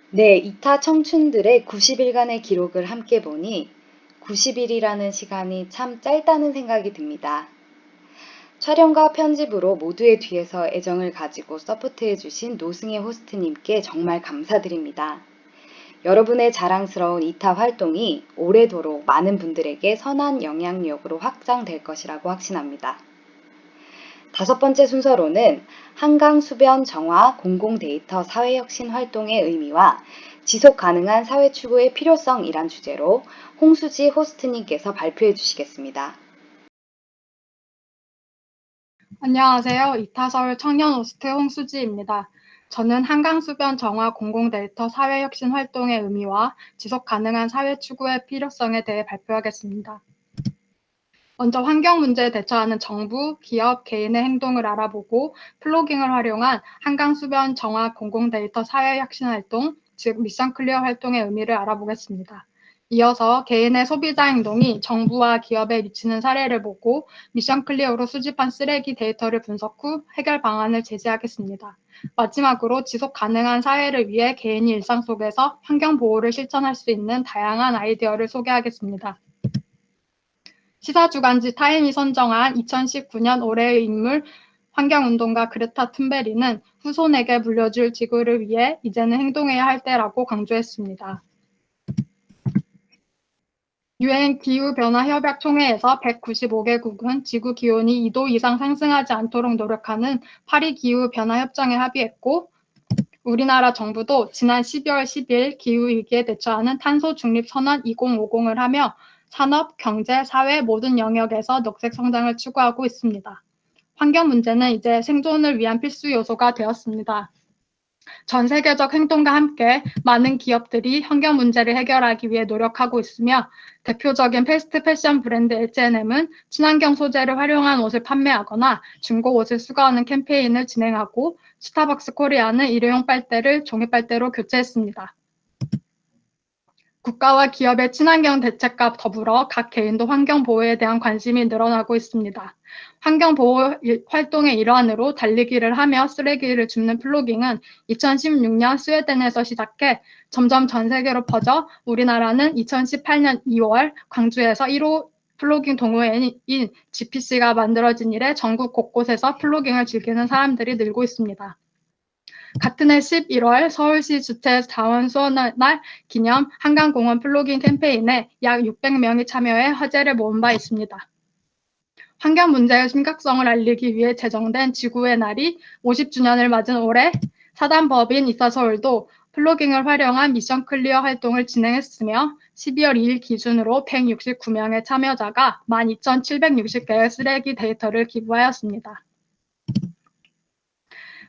네, 이타 청춘들의 90일간의 기록을 함께 보니 90일이라는 시간이 참 짧다는 생각이 듭니다. 촬영과 편집으로 모두의 뒤에서 애정을 가지고 서포트해주신 노승혜 호스트님께 정말 감사드립니다. 여러분의 자랑스러운 이타 활동이 오래도록 많은 분들에게 선한 영향력으로 확장될 것이라고 확신합니다. 5번째 순서로는 한강 수변 정화 공공데이터 사회혁신 활동의 의미와 지속 가능한 사회 추구의 필요성이란 주제로 홍수지 호스트님께서 발표해 주시겠습니다. 안녕하세요. 이타서울 청년 호스트 홍수지입니다. 저는 한강수변 정화 공공데이터 사회혁신 활동의 의미와 지속 가능한 사회 추구의 필요성에 대해 발표하겠습니다. 먼저 환경 문제에 대처하는 정부, 기업, 개인의 행동을 알아보고 플로깅을 활용한 한강수변 정화 공공데이터 사회혁신 활동, 즉 미션 클리어 활동의 의미를 알아보겠습니다. 이어서 개인의 소비자 행동이 정부와 기업에 미치는 사례를 보고 미션 클리어로 수집한 쓰레기 데이터를 분석 후 해결 방안을 제시하겠습니다. 마지막으로 지속 가능한 사회를 위해 개인이 일상 속에서 환경 보호를 실천할 수 있는 다양한 아이디어를 소개하겠습니다. 시사주간지 타임이 선정한 2019년 올해의 인물 환경운동가 그레타 툰베리는 후손에게 물려줄 지구를 위해 이제는 행동해야 할 때라고 강조했습니다. 유엔 기후변화협약총회에서 195개국은 지구 기온이 2도 이상 상승하지 않도록 노력하는 파리 기후변화협정에 합의했고, 우리나라 정부도 지난 12월 10일 기후위기에 대처하는 탄소중립선언 2050을 하며 산업, 경제, 사회 모든 영역에서 녹색 성장을 추구하고 있습니다. 환경 문제는 이제 생존을 위한 필수 요소가 되었습니다. 전 세계적 행동과 함께 많은 기업들이 환경 문제를 해결하기 위해 노력하고 있으며 대표적인 패스트 패션 브랜드 H&M은 친환경 소재를 활용한 옷을 판매하거나 중고 옷을 수거하는 캠페인을 진행하고 스타벅스 코리아는 일회용 빨대를 종이 빨대로 교체했습니다. 국가와 기업의 친환경 대책과 더불어 각 개인도 환경 보호에 대한 관심이 늘어나고 있습니다. 환경 보호 활동의 일환으로 달리기를 하며 쓰레기를 줍는 플로깅은 2016년 스웨덴에서 시작해 점점 전 세계로 퍼져 우리나라는 2018년 2월 광주에서 1호 플로깅 동호회인 GPC가 만들어진 이래 전국 곳곳에서 플로깅을 즐기는 사람들이 늘고 있습니다. 같은 해 11월 서울시 주최 자원 수원날 기념 한강공원 플로깅 캠페인에 약 600명이 참여해 화제를 모은 바 있습니다. 환경 문제의 심각성을 알리기 위해 제정된 지구의 날이 50주년을 맞은 올해 사단법인 이타서울도 플로깅을 활용한 미션 클리어 활동을 진행했으며 12월 2일 기준으로 169명의 참여자가 12,760개의 쓰레기 데이터를 기부하였습니다.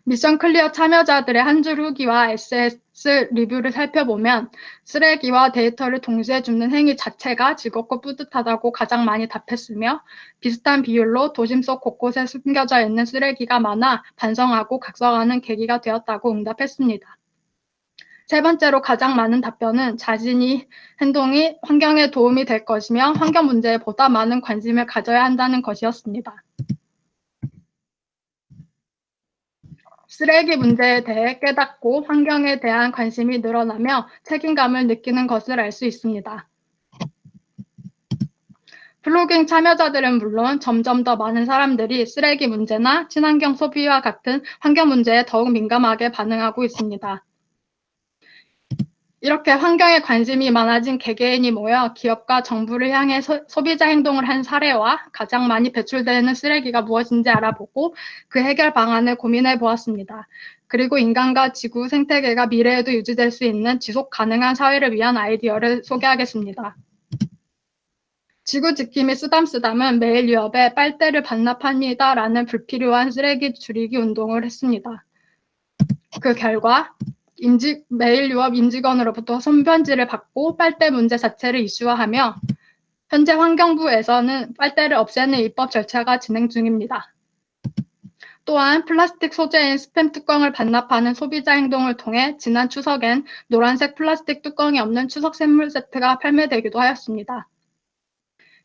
미션 클리어 참여자들의 한 줄 후기와 SS 리뷰를 살펴보면 쓰레기와 데이터를 동시에 줍는 행위 자체가 즐겁고 뿌듯하다고 가장 많이 답했으며 비슷한 비율로 도심 속 곳곳에 숨겨져 있는 쓰레기가 많아 반성하고 각성하는 계기가 되었다고 응답했습니다. 세 번째로 가장 많은 답변은 자신이 행동이 환경에 도움이 될 것이며 환경 문제에 보다 많은 관심을 가져야 한다는 것이었습니다. 쓰레기 문제에 대해 깨닫고 환경에 대한 관심이 늘어나며 책임감을 느끼는 것을 알 수 있습니다. 플로깅 참여자들은 물론 점점 더 많은 사람들이 쓰레기 문제나 친환경 소비와 같은 환경 문제에 더욱 민감하게 반응하고 있습니다. 이렇게 환경에 관심이 많아진 개개인이 모여 기업과 정부를 향해 소비자 행동을 한 사례와 가장 많이 배출되는 쓰레기가 무엇인지 알아보고 그 해결 방안을 고민해 보았습니다. 그리고 인간과 지구 생태계가 미래에도 유지될 수 있는 지속 가능한 사회를 위한 아이디어를 소개하겠습니다. 지구 지킴이 쓰담쓰담은 매일 유업에 빨대를 반납합니다라는 불필요한 쓰레기 줄이기 운동을 했습니다. 그 결과 매일 유업 임직원으로부터 손편지를 받고 빨대 문제 자체를 이슈화하며 현재 환경부에서는 빨대를 없애는 입법 절차가 진행 중입니다. 또한 플라스틱 소재인 스팸 뚜껑을 반납하는 소비자 행동을 통해 지난 추석엔 노란색 플라스틱 뚜껑이 없는 추석 선물 세트가 판매되기도 하였습니다.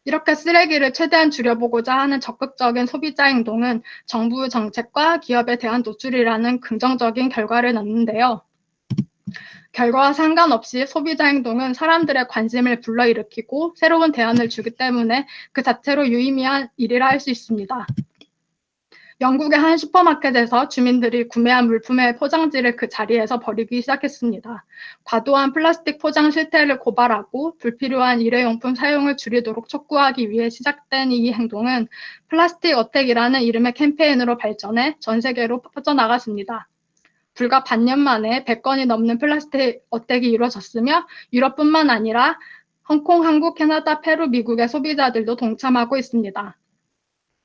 이렇게 쓰레기를 최대한 줄여보고자 하는 적극적인 소비자 행동은 정부 정책과 기업에 대한 노출이라는 긍정적인 결과를 낳는데요. 결과와 상관없이 소비자 행동은 사람들의 관심을 불러일으키고 새로운 대안을 주기 때문에 그 자체로 유의미한 일이라 할 수 있습니다. 영국의 한 슈퍼마켓에서 주민들이 구매한 물품의 포장지를 그 자리에서 버리기 시작했습니다. 과도한 플라스틱 포장 실태를 고발하고 불필요한 일회용품 사용을 줄이도록 촉구하기 위해 시작된 이 행동은 플라스틱 어택이라는 이름의 캠페인으로 발전해 전 세계로 퍼져나갔습니다. 불과 반년 만에 100건이 넘는 플라스틱 어택이 이루어졌으며 유럽뿐만 아니라 홍콩, 한국, 캐나다, 페루, 미국의 소비자들도 동참하고 있습니다.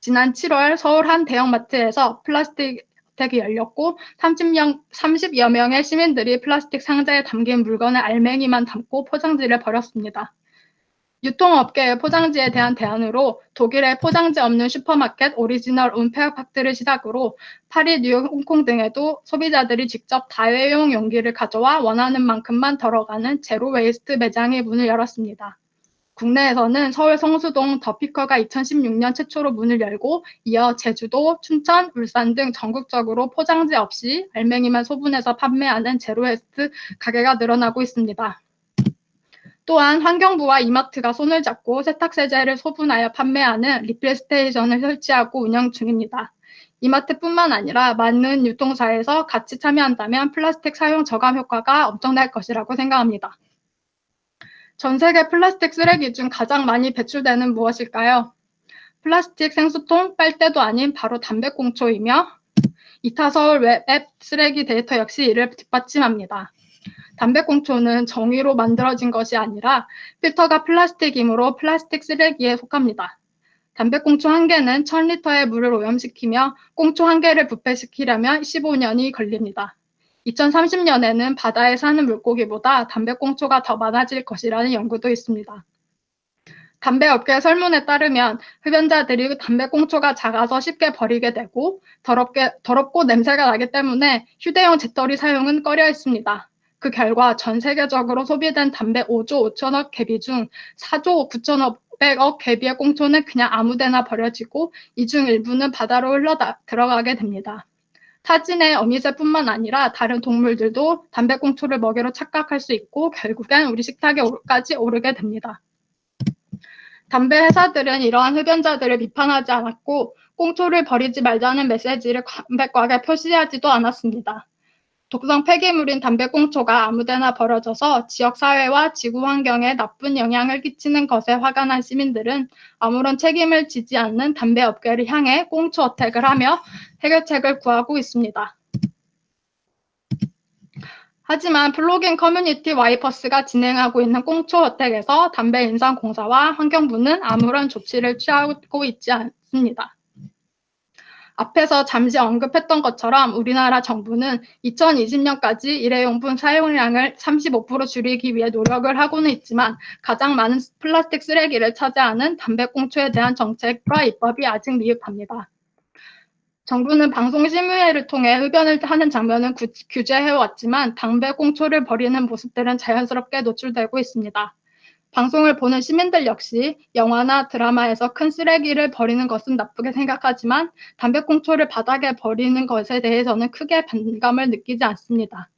지난 7월 서울 한 대형마트에서 플라스틱 어택이 열렸고 30여 명의 시민들이 플라스틱 상자에 담긴 물건을 알맹이만 담고 포장지를 버렸습니다. 유통업계의 포장지에 대한 대안으로 독일의 포장지 없는 슈퍼마켓 오리지널 운페어팍트를 시작으로 파리, 뉴욕, 홍콩 등에도 소비자들이 직접 다회용 용기를 가져와 원하는 만큼만 덜어가는 제로 웨이스트 매장이 문을 열었습니다. 국내에서는 서울 성수동 더피커가 2016년 최초로 문을 열고 이어 제주도, 춘천, 울산 등 전국적으로 포장지 없이 알맹이만 소분해서 판매하는 제로 웨이스트 가게가 늘어나고 있습니다. 또한 환경부와 이마트가 손을 잡고 세탁세제를 소분하여 판매하는 리필 스테이션을 설치하고 운영 중입니다. 이마트뿐만 아니라 많은 유통사에서 같이 참여한다면 플라스틱 사용 저감 효과가 엄청날 것이라고 생각합니다. 전 세계 플라스틱 쓰레기 중 가장 많이 배출되는 무엇일까요? 플라스틱 생수통, 빨대도 아닌 바로 담배꽁초이며 이타서울 웹앱 쓰레기 데이터 역시 이를 뒷받침합니다. 담배꽁초는 정의로 만들어진 것이 아니라 필터가 플라스틱이므로 플라스틱 쓰레기에 속합니다. 담배꽁초 한 개는 1000리터의 물을 오염시키며 꽁초 한 개를 부패시키려면 15년이 걸립니다. 2030년에는 바다에 사는 물고기보다 담배꽁초가 더 많아질 것이라는 연구도 있습니다. 담배업계 설문에 따르면 흡연자들이 담배꽁초가 작아서 쉽게 버리게 되고 더럽고 냄새가 나기 때문에 휴대용 재떨이 사용은 꺼려 했습니다. 그 결과 전 세계적으로 소비된 담배 5조 5천억 개비 중 4조 9,500억 개비의 꽁초는 그냥 아무데나 버려지고 이 중 일부는 바다로 들어가게 됩니다. 타진의 어미새뿐만 아니라 다른 동물들도 담배꽁초를 먹이로 착각할 수 있고 결국엔 우리 식탁에까지 오르게 됩니다. 담배 회사들은 이러한 흡연자들을 비판하지 않았고 꽁초를 버리지 말자는 메시지를 담배곽에 표시하지도 않았습니다. 독성 폐기물인 담배꽁초가 아무데나 버려져서 지역사회와 지구 환경에 나쁜 영향을 끼치는 것에 화가 난 시민들은 아무런 책임을 지지 않는 담배업계를 향해 꽁초 어택을 하며 해결책을 구하고 있습니다. 하지만 플로깅 커뮤니티 와이퍼스가 진행하고 있는 꽁초 어택에서 담배인상공사와 환경부는 아무런 조치를 취하고 있지 않습니다. 앞에서 잠시 언급했던 것처럼 우리나라 정부는 2020년까지 일회용품 사용량을 35% 줄이기 위해 노력을 하고는 있지만 가장 많은 플라스틱 쓰레기를 차지하는 담배꽁초에 대한 정책과 입법이 아직 미흡합니다. 정부는 방송심의회를 통해 흡연을 하는 장면은 규제해왔지만 담배꽁초를 버리는 모습들은 자연스럽게 노출되고 있습니다. 방송을 보는 시민들 역시 영화나 드라마에서 큰 쓰레기를 버리는 것은 나쁘게 생각하지만 담배꽁초를 바닥에 버리는 것에 대해서는 크게 반감을 느끼지 않습니다.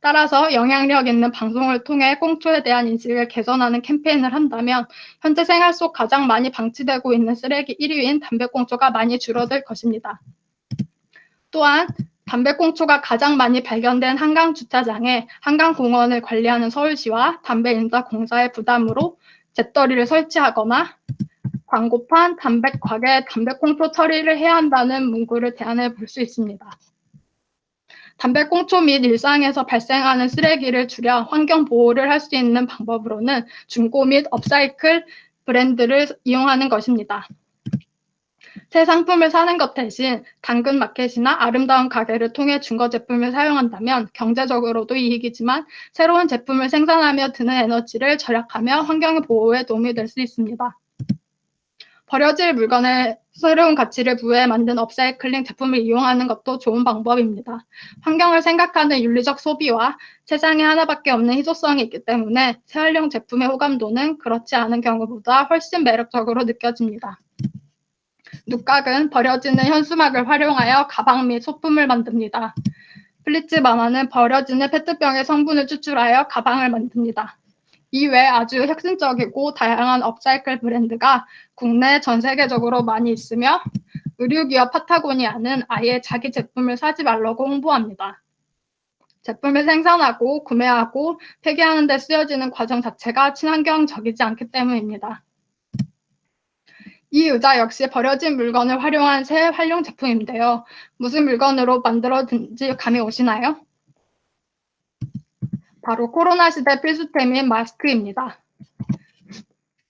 따라서 영향력 있는 방송을 통해 꽁초에 대한 인식을 개선하는 캠페인을 한다면 현재 생활 속 가장 많이 방치되고 있는 쓰레기 1위인 담배꽁초가 많이 줄어들 것입니다. 또한 담배꽁초가 가장 많이 발견된 한강주차장에 한강공원을 관리하는 서울시와 담배인자공사의 부담으로 재떨이를 설치하거나 광고판, 담배곽에 담배꽁초 처리를 해야 한다는 문구를 대안해 볼 수 있습니다. 담배꽁초 및 일상에서 발생하는 쓰레기를 줄여 환경 보호를 할 수 있는 방법으로는 중고 및 업사이클 브랜드를 이용하는 것입니다. 새 상품을 사는 것 대신 당근 마켓이나 아름다운 가게를 통해 중고 제품을 사용한다면 경제적으로도 이익이지만 새로운 제품을 생산하며 드는 에너지를 절약하며 환경 보호에 도움이 될 수 있습니다. 버려질 물건에 새로운 가치를 부여해 만든 업사이클링 제품을 이용하는 것도 좋은 방법입니다. 환경을 생각하는 윤리적 소비와 세상에 하나밖에 없는 희소성이 있기 때문에 재활용 제품의 호감도는 그렇지 않은 경우보다 훨씬 매력적으로 느껴집니다. 눕각은 버려지는 현수막을 활용하여 가방 및 소품을 만듭니다. 플리츠 마마는 버려지는 페트병의 성분을 추출하여 가방을 만듭니다. 이외에 아주 혁신적이고 다양한 업사이클 브랜드가 국내 전 세계적으로 많이 있으며 의류기업 파타고니아는 아예 자기 제품을 사지 말라고 홍보합니다. 제품을 생산하고 구매하고 폐기하는 데 쓰여지는 과정 자체가 친환경적이지 않기 때문입니다. 이 의자 역시 버려진 물건을 활용한 새 활용 제품인데요. 무슨 물건으로 만들어진지 감이 오시나요? 바로 코로나 시대 필수템인 마스크입니다.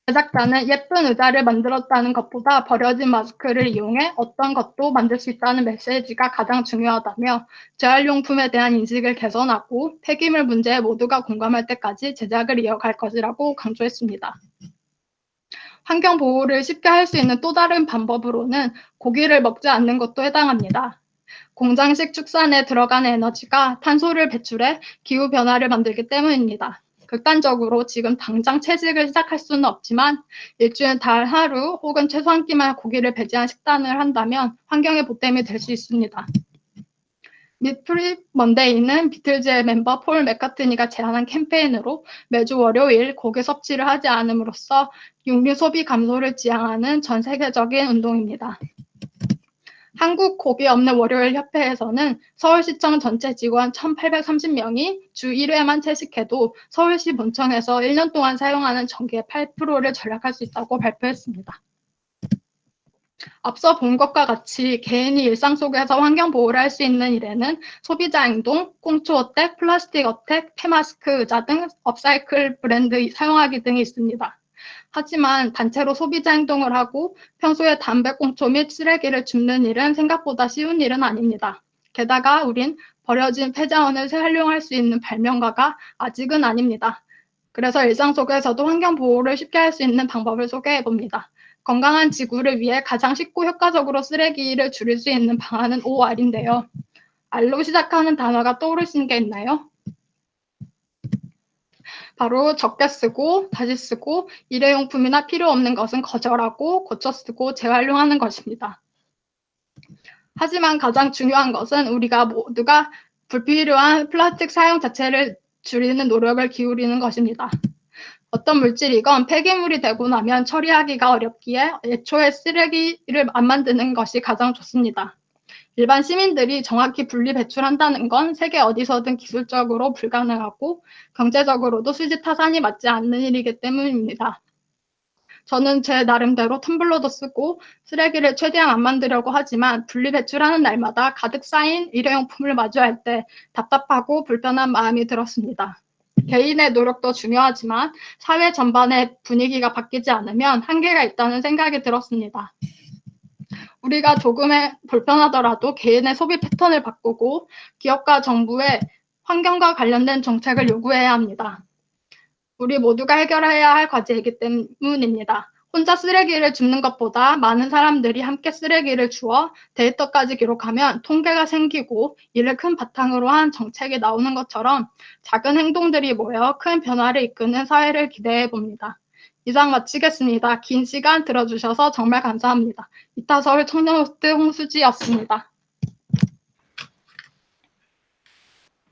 제작자는 예쁜 의자를 만들었다는 것보다 버려진 마스크를 이용해 어떤 것도 만들 수 있다는 메시지가 가장 중요하다며 재활용품에 대한 인식을 개선하고 폐기물 문제에 모두가 공감할 때까지 제작을 이어갈 것이라고 강조했습니다. 환경 보호를 쉽게 할 수 있는 또 다른 방법으로는 고기를 먹지 않는 것도 해당합니다. 공장식 축산에 들어가는 에너지가 탄소를 배출해 기후변화를 만들기 때문입니다. 극단적으로 지금 당장 채식을 시작할 수는 없지만 일주일에 단 하루 혹은 최소 한 끼만 고기를 배제한 식단을 한다면 환경에 보탬이 될 수 있습니다. 미트리 먼데이는 비틀즈의 멤버 폴 맥카트니가 제안한 캠페인으로 매주 월요일 고기 섭취를 하지 않음으로써 육류 소비 감소를 지향하는 전 세계적인 운동입니다. 한국 고기 없는 월요일 협회에서는 서울시청 전체 직원 1,830명이 주 1회만 채식해도 서울시 본청에서 1년 동안 사용하는 전기의 8%를 절약할 수 있다고 발표했습니다. 앞서 본 것과 같이 개인이 일상 속에서 환경 보호를 할 수 있는 일에는 소비자 행동, 꽁초 어택, 플라스틱 어택, 폐마스크 의자 등 업사이클 브랜드 사용하기 등이 있습니다. 하지만 단체로 소비자 행동을 하고 평소에 담배 꽁초 및 쓰레기를 줍는 일은 생각보다 쉬운 일은 아닙니다. 게다가 우린 버려진 폐자원을 재활용할 수 있는 발명가가 아직은 아닙니다. 그래서 일상 속에서도 환경 보호를 쉽게 할 수 있는 방법을 소개해 봅니다. 건강한 지구를 위해 가장 쉽고 효과적으로 쓰레기를 줄일 수 있는 방안은 OR인데요. R로 시작하는 단어가 떠오르시는 게 있나요? 바로 적게 쓰고 다시 쓰고 일회용품이나 필요 없는 것은 거절하고 고쳐 쓰고 재활용하는 것입니다. 하지만 가장 중요한 것은 우리가 모두가 불필요한 플라스틱 사용 자체를 줄이는 노력을 기울이는 것입니다. 어떤 물질이건 폐기물이 되고 나면 처리하기가 어렵기에 애초에 쓰레기를 안 만드는 것이 가장 좋습니다. 일반 시민들이 정확히 분리 배출한다는 건 세계 어디서든 기술적으로 불가능하고 경제적으로도 수지 타산이 맞지 않는 일이기 때문입니다. 저는 제 나름대로 텀블러도 쓰고 쓰레기를 최대한 안 만들려고 하지만 분리 배출하는 날마다 가득 쌓인 일회용품을 마주할 때 답답하고 불편한 마음이 들었습니다. 개인의 노력도 중요하지만 사회 전반의 분위기가 바뀌지 않으면 한계가 있다는 생각이 들었습니다. 우리가 조금의 불편하더라도 개인의 소비 패턴을 바꾸고 기업과 정부의 환경과 관련된 정책을 요구해야 합니다. 우리 모두가 해결해야 할 과제이기 때문입니다. 혼자 쓰레기를 줍는 것보다 많은 사람들이 함께 쓰레기를 주어 데이터까지 기록하면 통계가 생기고 이를 큰 바탕으로 한 정책이 나오는 것처럼 작은 행동들이 모여 큰 변화를 이끄는 사회를 기대해 봅니다. 이상 마치겠습니다. 긴 시간 들어주셔서 정말 감사합니다. 이타서울 청년 호스트 홍수지였습니다.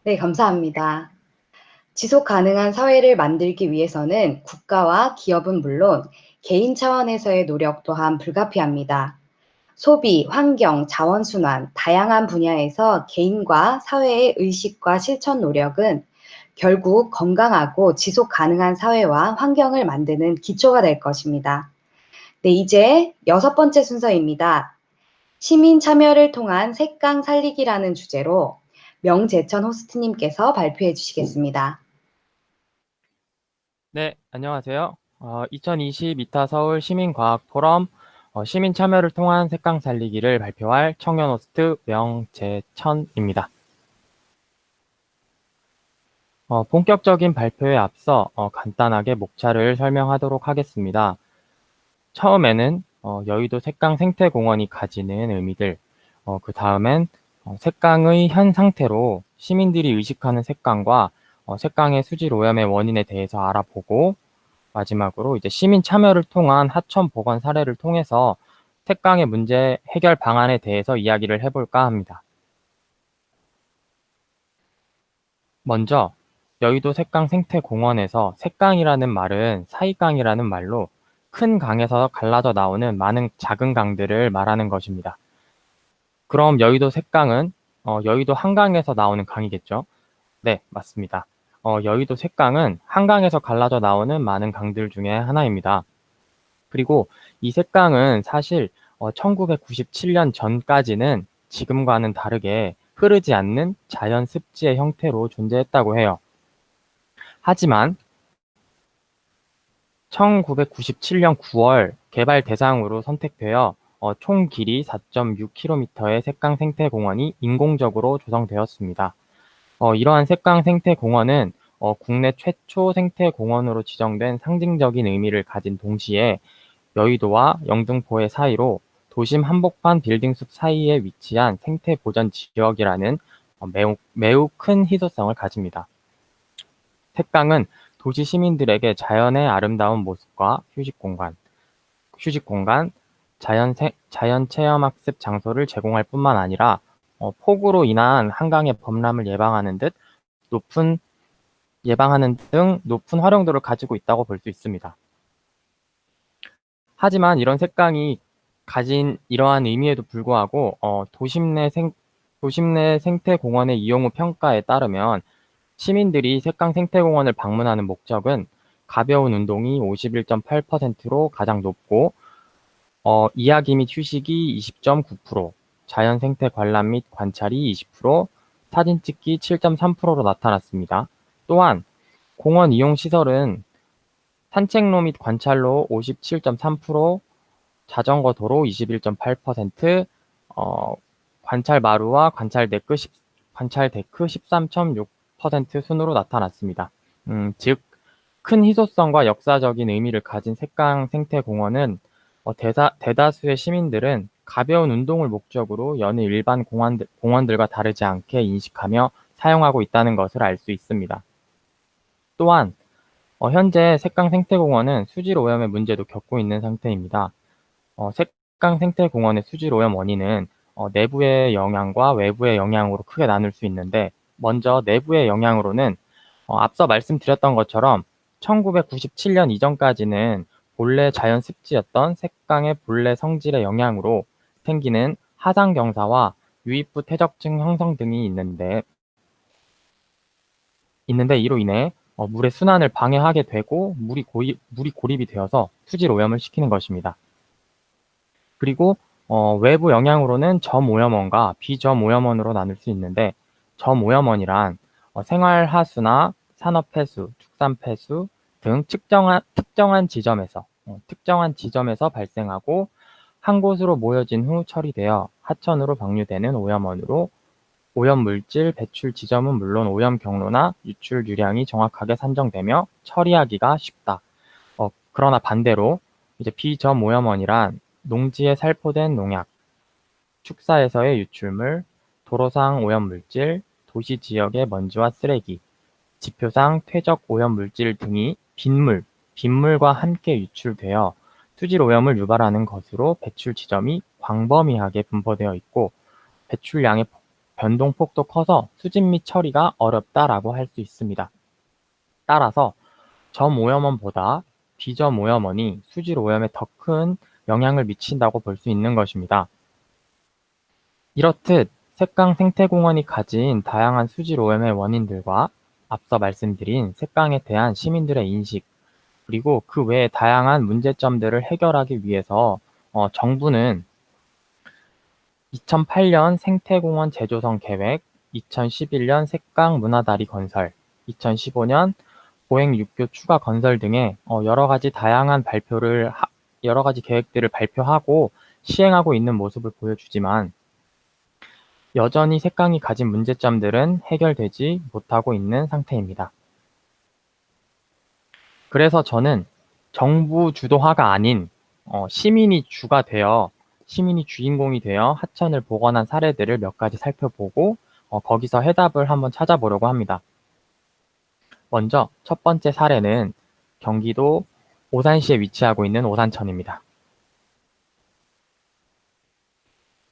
네, 감사합니다. 지속 가능한 사회를 만들기 위해서는 국가와 기업은 물론 개인 차원에서의 노력 또한 불가피합니다. 소비, 환경, 자원순환, 다양한 분야에서 개인과 사회의 의식과 실천 노력은 결국 건강하고 지속 가능한 사회와 환경을 만드는 기초가 될 것입니다. 네, 이제 6번째 순서입니다. 시민 참여를 통한 색강 살리기라는 주제로 명재천 호스트님께서 발표해 주시겠습니다. 네, 안녕하세요. 2020 이타 서울 시민과학 포럼 시민 참여를 통한 색강 살리기를 발표할 청년 호스트 명재천입니다. 본격적인 발표에 앞서 간단하게 목차를 설명하도록 하겠습니다. 처음에는 여의도 색강 생태공원이 가지는 의미들, 그 다음엔 색강의 현 상태로 시민들이 의식하는 색강과 색강의 수질 오염의 원인에 대해서 알아보고 마지막으로 이제 시민 참여를 통한 하천 복원 사례를 통해서 색강의 문제 해결 방안에 대해서 이야기를 해볼까 합니다. 먼저 여의도 색강 생태공원에서 색강이라는 말은 사이강이라는 말로 큰 강에서 갈라져 나오는 많은 작은 강들을 말하는 것입니다. 그럼 여의도 색강은 여의도 한강에서 나오는 강이겠죠? 네, 맞습니다. 여의도 색강은 한강에서 갈라져 나오는 많은 강들 중에 하나입니다. 그리고 이 색강은 사실 1997년 전까지는 지금과는 다르게 흐르지 않는 자연 습지의 형태로 존재했다고 해요. 하지만 1997년 9월 개발 대상으로 선택되어 총 길이 4.6km의 색강 생태공원이 인공적으로 조성되었습니다. 이러한 색강 생태공원은 국내 최초 생태공원으로 지정된 상징적인 의미를 가진 동시에 여의도와 영등포의 사이로 도심 한복판 빌딩숲 사이에 위치한 생태보전 지역이라는 매우 큰 희소성을 가집니다. 색강은 도시 시민들에게 자연의 아름다운 모습과 휴식공간, 자연 체험학습 장소를 제공할 뿐만 아니라 폭우로 인한 한강의 범람을 예방하는 등 높은 활용도를 가지고 있다고 볼 수 있습니다. 하지만 이런 색강이 가진 이러한 의미에도 불구하고 도심 내 생태공원의 이용 후 평가에 따르면 시민들이 색강 생태공원을 방문하는 목적은 가벼운 운동이 51.8%로 가장 높고 이야기 및 휴식이 20.9%, 자연 생태 관람 및 관찰이 20%, 사진 찍기 7.3%로 나타났습니다. 또한 공원 이용 시설은 산책로 및 관찰로 57.3%, 자전거 도로 21.8%, 관찰 마루와 관찰 데크 13.6% 순으로 나타났습니다. 즉, 큰 희소성과 역사적인 의미를 가진 색강 생태공원은 대다수의 시민들은 가벼운 운동을 목적으로 여느 일반 공원들과 다르지 않게 인식하며 사용하고 있다는 것을 알 수 있습니다. 또한 현재 색강 생태공원은 수질 오염의 문제도 겪고 있는 상태입니다. 색강 생태공원의 수질 오염 원인은 내부의 영향과 외부의 영향으로 크게 나눌 수 있는데, 먼저 내부의 영향으로는 앞서 말씀드렸던 것처럼 1997년 이전까지는 본래 자연 습지였던 색강의 본래 성질의 영향으로 생기는 하상 경사와 유입부 퇴적층 형성 등이 있는데 이로 인해 물의 순환을 방해하게 되고 물이 고립이 되어서 수질 오염을 시키는 것입니다. 그리고 외부 영향으로는 점오염원과 비점오염원으로 나눌 수 있는데, 점오염원이란 생활하수나 산업폐수, 축산폐수 등 특정한 지점에서 발생하고 한 곳으로 모여진 후 처리되어 하천으로 방류되는 오염원으로, 오염물질 배출 지점은 물론 오염 경로나 유출 유량이 정확하게 산정되며 처리하기가 쉽다. 그러나 반대로 이제 비점오염원이란 농지에 살포된 농약, 축사에서의 유출물, 도로상 오염물질, 도시 지역의 먼지와 쓰레기, 지표상 퇴적 오염물질 등이 빗물과 함께 유출되어 수질 오염을 유발하는 것으로 배출 지점이 광범위하게 분포되어 있고, 배출량의 변동폭도 커서 수집 및 처리가 어렵다라고 할 수 있습니다. 따라서 점오염원보다 비점오염원이 수질 오염에 더 큰 영향을 미친다고 볼 수 있는 것입니다. 이렇듯 색강 생태공원이 가진 다양한 수질 오염의 원인들과 앞서 말씀드린 색강에 대한 시민들의 인식, 그리고 그 외에 다양한 문제점들을 해결하기 위해서 정부는 2008년 생태공원 재조성 계획, 2011년 색강 문화다리 건설, 2015년 보행 육교 추가 건설 등의 여러 가지 계획들을 발표하고 시행하고 있는 모습을 보여주지만, 여전히 색강이 가진 문제점들은 해결되지 못하고 있는 상태입니다. 그래서 저는 정부 주도화가 아닌 시민이 주인공이 되어 하천을 복원한 사례들을 몇 가지 살펴보고 거기서 해답을 한번 찾아보려고 합니다. 먼저 첫 번째 사례는 경기도 오산시에 위치하고 있는 오산천입니다.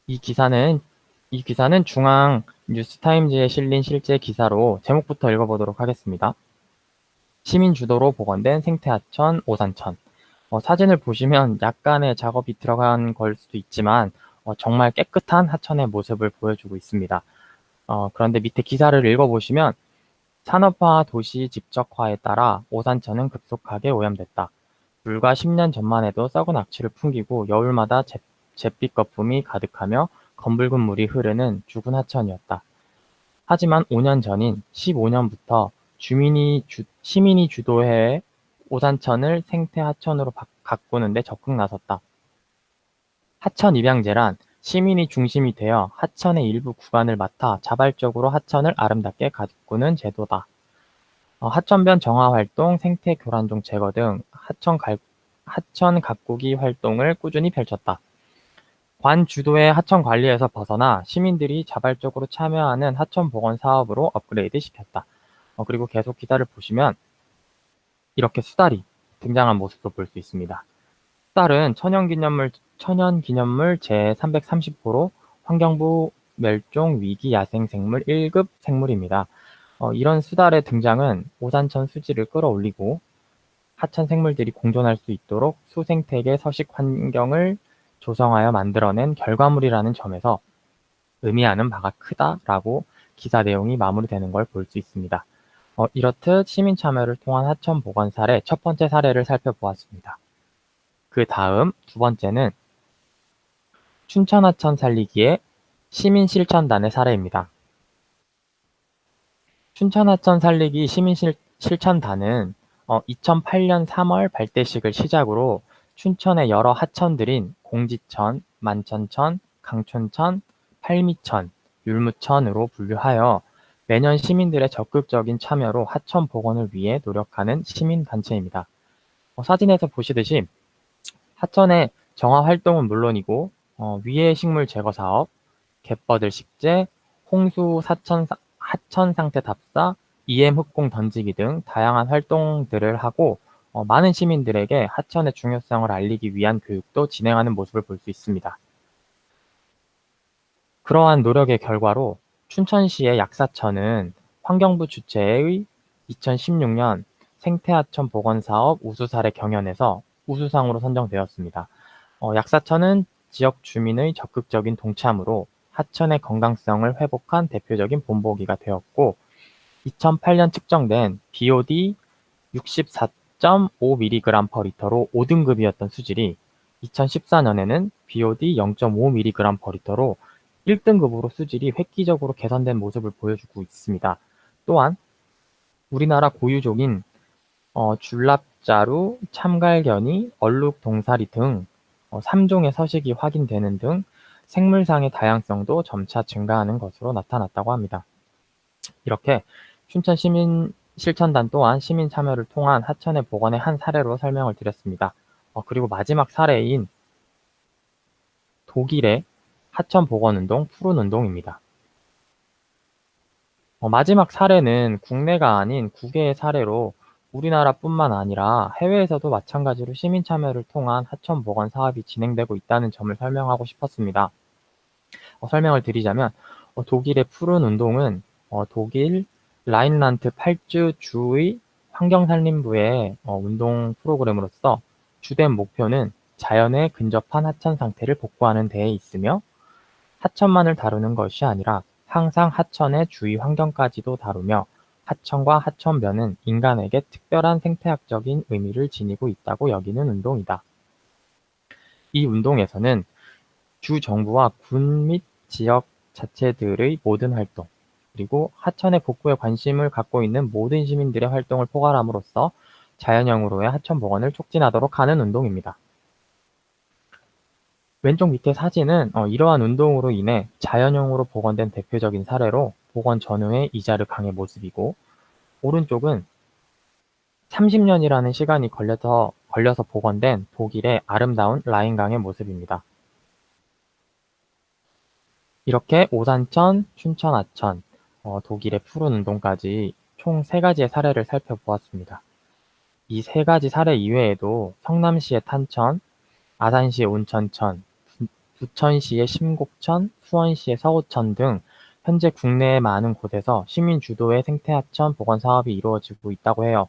이 기사는 중앙 뉴스타임즈에 실린 실제 기사로 제목부터 읽어보도록 하겠습니다. 시민 주도로 복원된 생태하천 오산천. 사진을 보시면 약간의 작업이 들어간 걸 수도 있지만 정말 깨끗한 하천의 모습을 보여주고 있습니다. 그런데 밑에 기사를 읽어보시면, 산업화 도시 집적화에 따라 오산천은 급속하게 오염됐다. 불과 10년 전만 해도 썩은 악취를 풍기고 여울마다 잿빛 거품이 가득하며 검붉은 물이 흐르는 죽은 하천이었다. 하지만 5년 전인 15년부터 시민이 주도해 오산천을 생태하천으로 가꾸는 데 적극 나섰다. 하천 입양제란 시민이 중심이 되어 하천의 일부 구간을 맡아 자발적으로 하천을 아름답게 가꾸는 제도다. 하천변 정화 활동, 생태 교란종 제거 등 하천 가꾸기 활동을 꾸준히 펼쳤다. 관 주도의 하천 관리에서 벗어나 시민들이 자발적으로 참여하는 하천 복원 사업으로 업그레이드 시켰다. 그리고 계속 기사를 보시면 이렇게 수달이 등장한 모습도 볼 수 있습니다. 수달은 천연기념물 제330호로 환경부 멸종 위기 야생 생물 1급 생물입니다. 이런 수달의 등장은 오산천 수질을 끌어올리고 하천 생물들이 공존할 수 있도록 수생태계 서식 환경을 조성하여 만들어낸 결과물이라는 점에서 의미하는 바가 크다라고 기사 내용이 마무리되는 걸 볼 수 있습니다. 이렇듯 시민 참여를 통한 하천 복원 사례 첫 번째 사례를 살펴보았습니다. 그 다음 두 번째는 춘천하천 살리기의 시민 실천단의 사례입니다. 춘천하천 살리기 시민 실천단은 2008년 3월 발대식을 시작으로 춘천의 여러 하천들인 공지천, 만천천, 강촌천, 팔미천, 율무천으로 분류하여 매년 시민들의 적극적인 참여로 하천 복원을 위해 노력하는 시민단체입니다. 사진에서 보시듯이 하천의 정화 활동은 물론이고 위해 식물 제거 사업, 갯버들 식재, 홍수 하천 상태 답사, EM 흑공 던지기 등 다양한 활동들을 하고 많은 시민들에게 하천의 중요성을 알리기 위한 교육도 진행하는 모습을 볼 수 있습니다. 그러한 노력의 결과로 춘천시의 약사천은 환경부 주최의 2016년 생태하천 복원사업 우수사례 경연에서 우수상으로 선정되었습니다. 약사천은 지역 주민의 적극적인 동참으로 하천의 건강성을 회복한 대표적인 본보기가 되었고 2008년 측정된 BOD 64.5mg/L로 5등급이었던 수질이 2014년에는 BOD 0.5mg/L로 1등급으로 수질이 획기적으로 개선된 모습을 보여주고 있습니다. 또한 우리나라 고유종인 줄납자루, 참갈견이, 얼룩동사리 등 3종의 서식이 확인되는 등 생물상의 다양성도 점차 증가하는 것으로 나타났다고 합니다. 이렇게 춘천 시민 실천단 또한 시민 참여를 통한 하천의 복원의 한 사례로 설명을 드렸습니다. 그리고 마지막 사례인 독일의 하천 복원운동, 푸른운동입니다. 마지막 사례는 국내가 아닌 국외의 사례로 우리나라뿐만 아니라 해외에서도 마찬가지로 시민 참여를 통한 하천 복원 사업이 진행되고 있다는 점을 설명하고 싶었습니다. 설명을 드리자면 독일의 푸른운동은 독일 라인란트 8주 주의 환경산림부의 운동 프로그램으로서 주된 목표는 자연에 근접한 하천 상태를 복구하는 데에 있으며 하천만을 다루는 것이 아니라 항상 하천의 주위 환경까지도 다루며 하천과 하천변은 인간에게 특별한 생태학적인 의미를 지니고 있다고 여기는 운동이다. 이 운동에서는 주 정부와 군 및 지역 자체들의 모든 활동, 그리고 하천의 복구에 관심을 갖고 있는 모든 시민들의 활동을 포괄함으로써 자연형으로의 하천 복원을 촉진하도록 하는 운동입니다. 왼쪽 밑에 사진은 이러한 운동으로 인해 자연형으로 복원된 대표적인 사례로 복원 전후의 이자르 강의 모습이고, 오른쪽은 30년이라는 시간이 걸려서 복원된 독일의 아름다운 라인강의 모습입니다. 이렇게 오산천, 춘천하천, 독일의 푸른운동까지 총 3가지의 사례를 살펴보았습니다. 이 3가지 사례 이외에도 성남시의 탄천, 아산시의 온천천, 부천시의 심곡천, 수원시의 서호천 등 현재 국내의 많은 곳에서 시민 주도의 생태하천 복원 사업이 이루어지고 있다고 해요.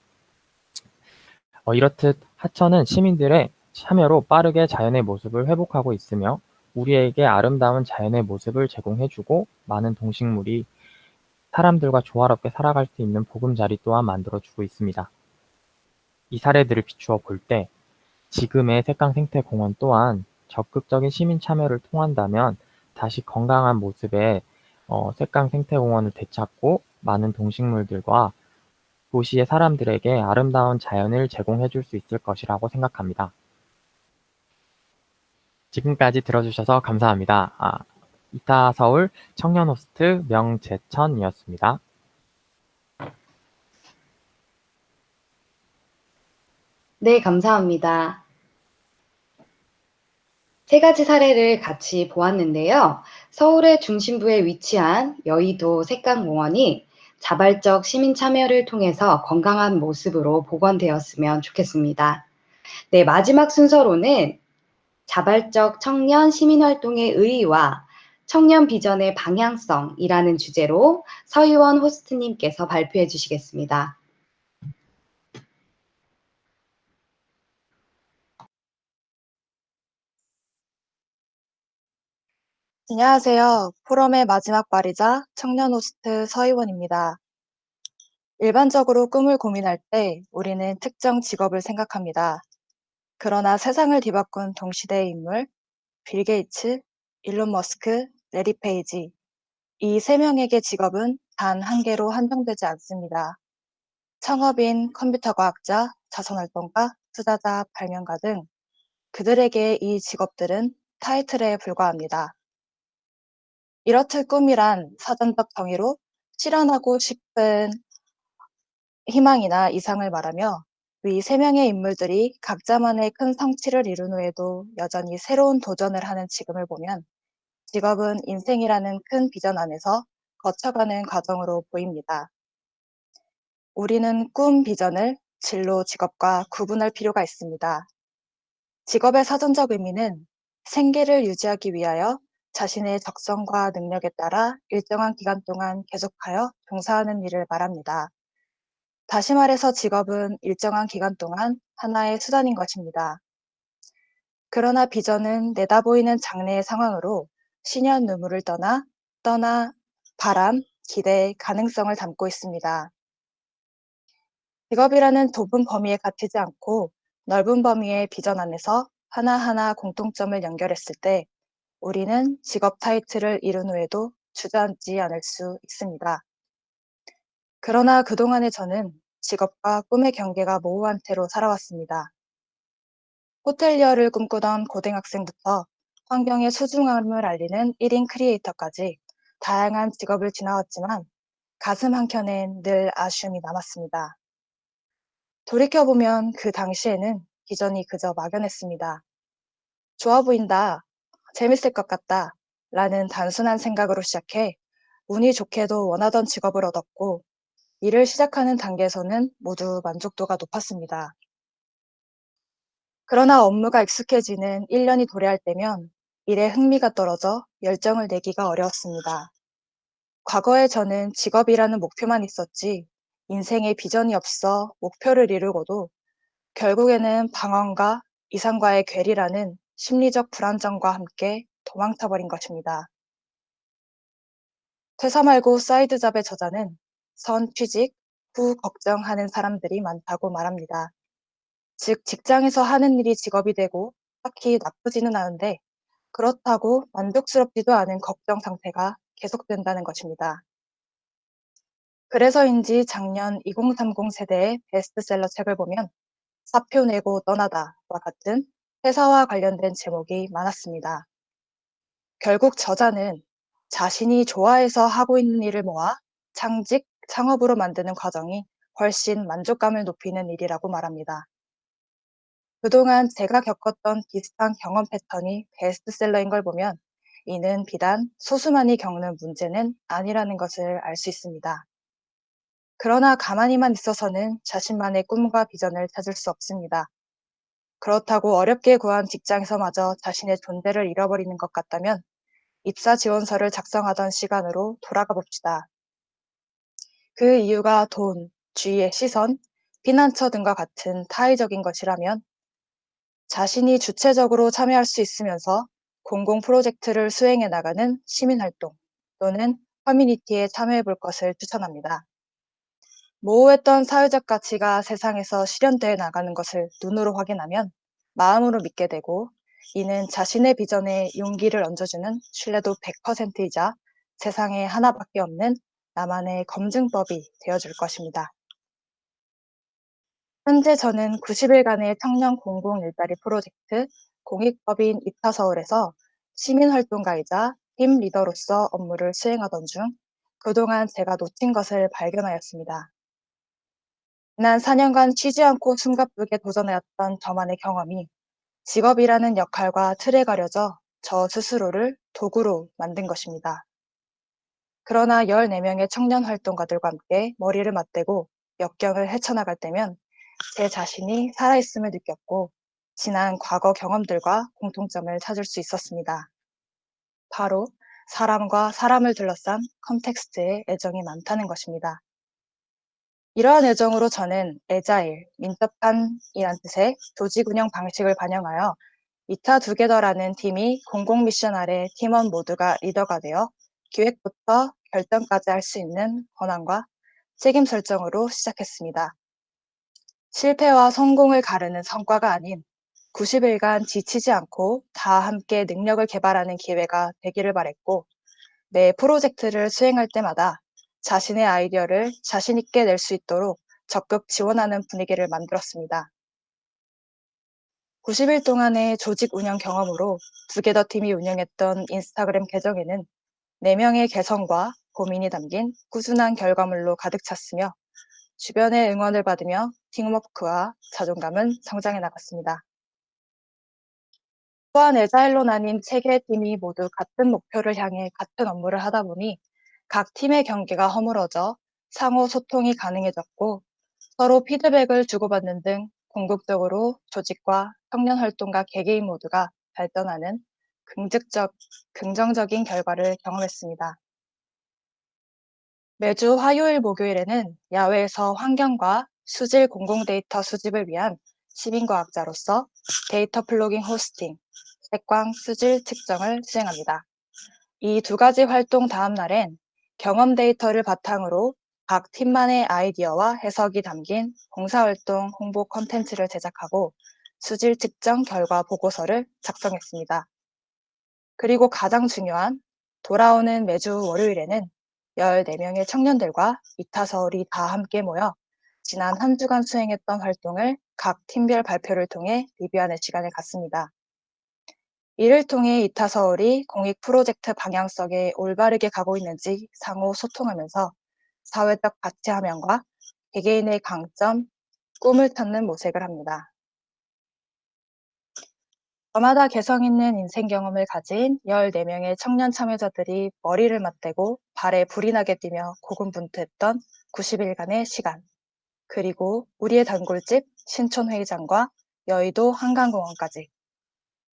이렇듯 하천은 시민들의 참여로 빠르게 자연의 모습을 회복하고 있으며 우리에게 아름다운 자연의 모습을 제공해주고 많은 동식물이 사람들과 조화롭게 살아갈 수 있는 보금자리 또한 만들어주고 있습니다. 이 사례들을 비추어 볼 때 지금의 색강생태공원 또한 적극적인 시민 참여를 통한다면 다시 건강한 모습의 색강생태공원을 되찾고 많은 동식물들과 도시의 사람들에게 아름다운 자연을 제공해 줄 수 있을 것이라고 생각합니다. 지금까지 들어주셔서 감사합니다. 이타서울 청년 호스트 명재천이었습니다. 네, 감사합니다. 3가지 사례를 같이 보았는데요. 서울의 중심부에 위치한 여의도 색강공원이 자발적 시민 참여를 통해서 건강한 모습으로 복원되었으면 좋겠습니다. 네, 마지막 순서로는 자발적 청년 시민활동의 의의와 청년 비전의 방향성이라는 주제로 서희원 호스트님께서 발표해 주시겠습니다. 안녕하세요. 포럼의 마지막 발의자 청년 호스트 서희원입니다. 일반적으로 꿈을 고민할 때 우리는 특정 직업을 생각합니다. 그러나 세상을 뒤바꾼 동시대의 인물, 빌 게이츠, 일론 머스크, 레리 페이지, 이 세 명에게 직업은 단 한 개로 한정되지 않습니다. 창업인, 컴퓨터 과학자, 자선활동가, 투자자, 발명가 등 그들에게 이 직업들은 타이틀에 불과합니다. 이렇듯 꿈이란 사전적 정의로 실현하고 싶은 희망이나 이상을 말하며 위 세 명의 인물들이 각자만의 큰 성취를 이룬 후에도 여전히 새로운 도전을 하는 지금을 보면 직업은 인생이라는 큰 비전 안에서 거쳐가는 과정으로 보입니다. 우리는 꿈, 비전을 진로, 직업과 구분할 필요가 있습니다. 직업의 사전적 의미는 생계를 유지하기 위하여 자신의 적성과 능력에 따라 일정한 기간 동안 계속하여 종사하는 일을 말합니다. 다시 말해서 직업은 일정한 기간 동안 하나의 수단인 것입니다. 그러나 비전은 내다보이는 장래의 상황으로 신현 누물을 떠나 바람, 기대, 가능성을 담고 있습니다. 직업이라는 좁은 범위에 갇히지 않고 넓은 범위의 비전 안에서 하나하나 공통점을 연결했을 때 우리는 직업 타이틀을 이룬 후에도 주저앉지 않을 수 있습니다. 그러나 그동안의 저는 직업과 꿈의 경계가 모호한 채로 살아왔습니다. 호텔리어를 꿈꾸던 고등학생부터 환경의 소중함을 알리는 1인 크리에이터까지 다양한 직업을 지나왔지만 가슴 한켠엔 늘 아쉬움이 남았습니다. 돌이켜보면 그 당시에는 비전이 그저 막연했습니다. 좋아 보인다, 재밌을 것 같다 라는 단순한 생각으로 시작해 운이 좋게도 원하던 직업을 얻었고 일을 시작하는 단계에서는 모두 만족도가 높았습니다. 그러나 업무가 익숙해지는 1년이 도래할 때면 일에 흥미가 떨어져 열정을 내기가 어려웠습니다. 과거에 저는 직업이라는 목표만 있었지 인생에 비전이 없어 목표를 이루고도 결국에는 방황과 이상과의 괴리라는 심리적 불안정과 함께 도망쳐버린 것입니다. 퇴사 말고 사이드 잡의 저자는 선 취직 후 걱정하는 사람들이 많다고 말합니다. 즉, 직장에서 하는 일이 직업이 되고 딱히 나쁘지는 않은데 그렇다고 만족스럽지도 않은 걱정 상태가 계속된다는 것입니다. 그래서인지 작년 2030 세대의 베스트셀러 책을 보면 사표 내고 떠나다와 같은 회사와 관련된 제목이 많았습니다. 결국 저자는 자신이 좋아해서 하고 있는 일을 모아 창업으로 만드는 과정이 훨씬 만족감을 높이는 일이라고 말합니다. 그동안 제가 겪었던 비슷한 경험 패턴이 베스트셀러인 걸 보면 이는 비단 소수만이 겪는 문제는 아니라는 것을 알 수 있습니다. 그러나 가만히만 있어서는 자신만의 꿈과 비전을 찾을 수 없습니다. 그렇다고 어렵게 구한 직장에서마저 자신의 존재를 잃어버리는 것 같다면 입사 지원서를 작성하던 시간으로 돌아가 봅시다. 그 이유가 돈, 주위의 시선, 피난처 등과 같은 타의적인 것이라면 자신이 주체적으로 참여할 수 있으면서 공공 프로젝트를 수행해 나가는 시민활동 또는 커뮤니티에 참여해 볼 것을 추천합니다. 모호했던 사회적 가치가 세상에서 실현되어 나가는 것을 눈으로 확인하면 마음으로 믿게 되고 이는 자신의 비전에 용기를 얹어주는 신뢰도 100%이자 세상에 하나밖에 없는 나만의 검증법이 되어줄 것입니다. 현재 저는 90일간의 청년 공공 일자리 프로젝트 공익법인 이타서울에서 시민활동가이자 팀 리더로서 업무를 수행하던 중 그동안 제가 놓친 것을 발견하였습니다. 지난 4년간 쉬지 않고 숨가쁘게 도전해왔던 저만의 경험이 직업이라는 역할과 틀에 가려져 저 스스로를 도구로 만든 것입니다. 그러나 14명의 청년 활동가들과 함께 머리를 맞대고 역경을 헤쳐나갈 때면 제 자신이 살아있음을 느꼈고 지난 과거 경험들과 공통점을 찾을 수 있었습니다. 바로 사람과 사람을 둘러싼 컨텍스트에 애정이 많다는 것입니다. 이러한 애정으로 저는 애자일, 민첩한이란 뜻의 조직 운영 방식을 반영하여 이타 두게더라는 팀이 공공 미션 아래 팀원 모두가 리더가 되어 기획부터 결정까지 할 수 있는 권한과 책임 설정으로 시작했습니다. 실패와 성공을 가르는 성과가 아닌 90일간 지치지 않고 다 함께 능력을 개발하는 기회가 되기를 바랬고, 매 프로젝트를 수행할 때마다 자신의 아이디어를 자신 있게 낼 수 있도록 적극 지원하는 분위기를 만들었습니다. 90일 동안의 조직 운영 경험으로 두게더 팀이 운영했던 인스타그램 계정에는 4명의 개성과 고민이 담긴 꾸준한 결과물로 가득 찼으며 주변의 응원을 받으며 팀워크와 자존감은 성장해 나갔습니다. 또한 에자일로 나뉜 3개의 팀이 모두 같은 목표를 향해 같은 업무를 하다 보니 각 팀의 경계가 허물어져 상호 소통이 가능해졌고 서로 피드백을 주고받는 등 궁극적으로 조직과 청년 활동가 개개인 모두가 발전하는 긍정적인 결과를 경험했습니다. 매주 화요일, 목요일에는 야외에서 환경과 수질 공공 데이터 수집을 위한 시민과학자로서 데이터 플로깅 호스팅, 색광 수질 측정을 수행합니다. 이 2가지 활동 다음 날엔 경험 데이터를 바탕으로 각 팀만의 아이디어와 해석이 담긴 봉사활동 홍보 콘텐츠를 제작하고 수질 측정 결과 보고서를 작성했습니다. 그리고 가장 중요한 돌아오는 매주 월요일에는 14명의 청년들과 이타서울이 다 함께 모여 지난 한 주간 수행했던 활동을 각 팀별 발표를 통해 리뷰하는 시간을 갖습니다. 이를 통해 이타서울이 공익 프로젝트 방향성에 올바르게 가고 있는지 상호 소통하면서 사회적 가치 함양과 개개인의 강점, 꿈을 찾는 모색을 합니다. 저마다 개성 있는 인생 경험을 가진 14명의 청년 참여자들이 머리를 맞대고 발에 불이 나게 뛰며 고군분투했던 90일간의 시간, 그리고 우리의 단골집 신촌회의장과 여의도 한강공원까지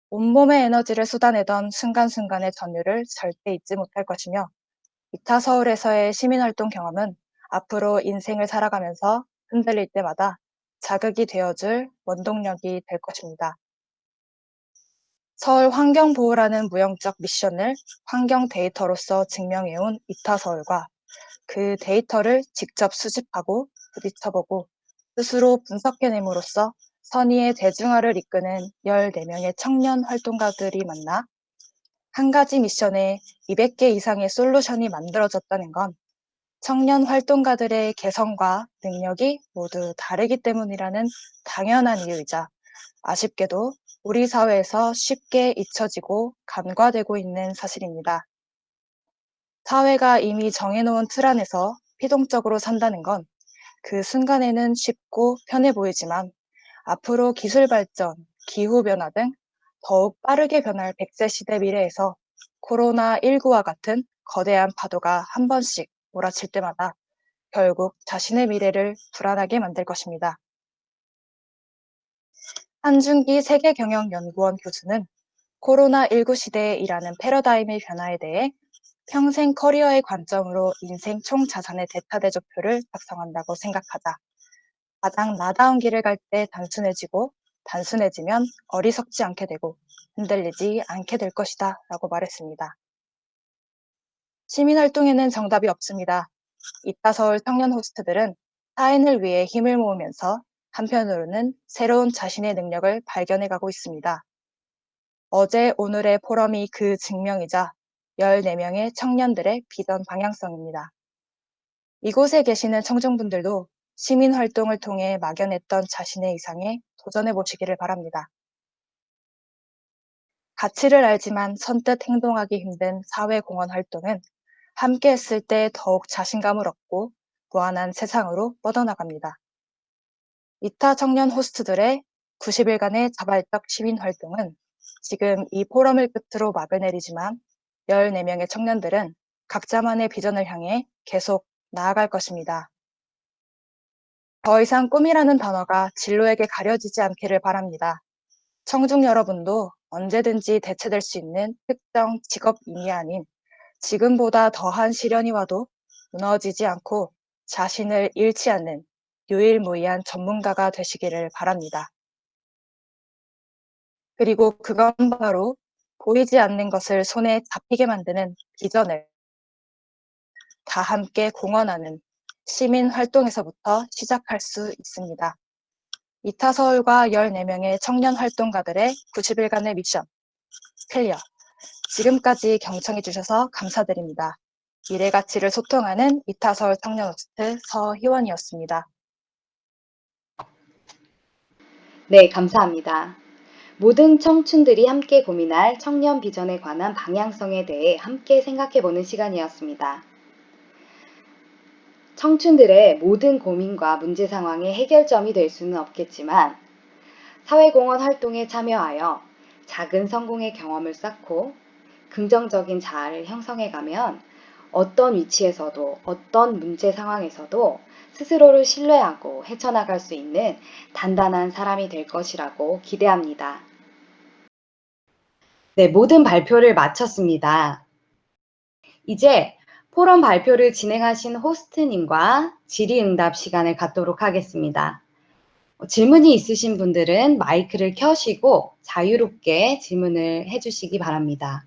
온몸의 에너지를 쏟아내던 순간순간의 전율을 절대 잊지 못할 것이며 이타서울에서의 시민활동 경험은 앞으로 인생을 살아가면서 흔들릴 때마다 자극이 되어줄 원동력이 될 것입니다. 서울 환경보호라는 무형적 미션을 환경 데이터로서 증명해온 이타서울과 그 데이터를 직접 수집하고 부딪혀보고 스스로 분석해냄으로써 선의의 대중화를 이끄는 14명의 청년 활동가들이 만나 한 가지 미션에 200개 이상의 솔루션이 만들어졌다는 건 청년 활동가들의 개성과 능력이 모두 다르기 때문이라는 당연한 이유이자 아쉽게도 우리 사회에서 쉽게 잊혀지고 간과되고 있는 사실입니다. 사회가 이미 정해놓은 틀 안에서 피동적으로 산다는 건 그 순간에는 쉽고 편해 보이지만 앞으로 기술 발전, 기후변화 등 더욱 빠르게 변할 100세 시대 미래에서 코로나19와 같은 거대한 파도가 한 번씩 몰아칠 때마다 결국 자신의 미래를 불안하게 만들 것입니다. 한준기 세계경영연구원 교수는 코로나19 시대에 일하는 패러다임의 변화에 대해 평생 커리어의 관점으로 인생 총 자산의 대타대조표를 작성한다고 생각하자. 가장 나다운 길을 갈 때 단순해지고 단순해지면 어리석지 않게 되고 흔들리지 않게 될 것이다 라고 말했습니다. 시민활동에는 정답이 없습니다. 이타서울 청년 호스트들은 타인을 위해 힘을 모으면서 한편으로는 새로운 자신의 능력을 발견해가고 있습니다. 어제 오늘의 포럼이 그 증명이자 14명의 청년들의 비전 방향성입니다. 이곳에 계시는 청중분들도 시민활동을 통해 막연했던 자신의 이상에 도전해 보시기를 바랍니다. 가치를 알지만 선뜻 행동하기 힘든 사회공헌 활동은 함께 했을 때 더욱 자신감을 얻고 무한한 세상으로 뻗어나갑니다. 이타 청년 호스트들의 90일간의 자발적 시민활동은 지금 이 포럼을 끝으로 막을 내리지만 14명의 청년들은 각자만의 비전을 향해 계속 나아갈 것입니다. 더 이상 꿈이라는 단어가 진로에게 가려지지 않기를 바랍니다. 청중 여러분도 언제든지 대체될 수 있는 특정 직업인이 아닌 지금보다 더한 시련이 와도 무너지지 않고 자신을 잃지 않는 유일무이한 전문가가 되시기를 바랍니다. 그리고 그건 바로 보이지 않는 것을 손에 잡히게 만드는 비전을 다 함께 공헌하는 시민 활동에서부터 시작할 수 있습니다. 이타서울과 14명의 청년 활동가들의 90일간의 미션 클리어. 지금까지 경청해 주셔서 감사드립니다. 미래 가치를 소통하는 이타서울 청년 호스트 서희원이었습니다. 네, 감사합니다. 모든 청춘들이 함께 고민할 청년 비전에 관한 방향성에 대해 함께 생각해보는 시간이었습니다. 청춘들의 모든 고민과 문제 상황의 해결점이 될 수는 없겠지만 사회공헌 활동에 참여하여 작은 성공의 경험을 쌓고 긍정적인 자아를 형성해가면 어떤 위치에서도 어떤 문제 상황에서도 스스로를 신뢰하고 헤쳐나갈 수 있는 단단한 사람이 될 것이라고 기대합니다. 네, 모든 발표를 마쳤습니다. 이제 포럼 발표를 진행하신 호스트님과 질의응답 시간을 갖도록 하겠습니다. 질문이 있으신 분들은 마이크를 켜시고 자유롭게 질문을 해주시기 바랍니다.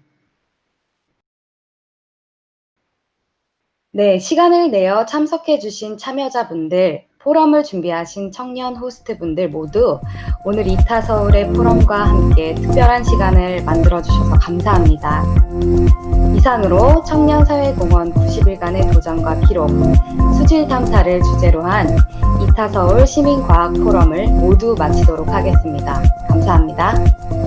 네, 시간을 내어 참석해주신 참여자분들, 포럼을 준비하신 청년 호스트분들 모두 오늘 이타서울의 포럼과 함께 특별한 시간을 만들어주셔서 감사합니다. 이상으로 청년사회공헌 90일간의 도전과 기록, 수질 탐사를 주제로 한 이타서울 시민과학 포럼을 모두 마치도록 하겠습니다. 감사합니다.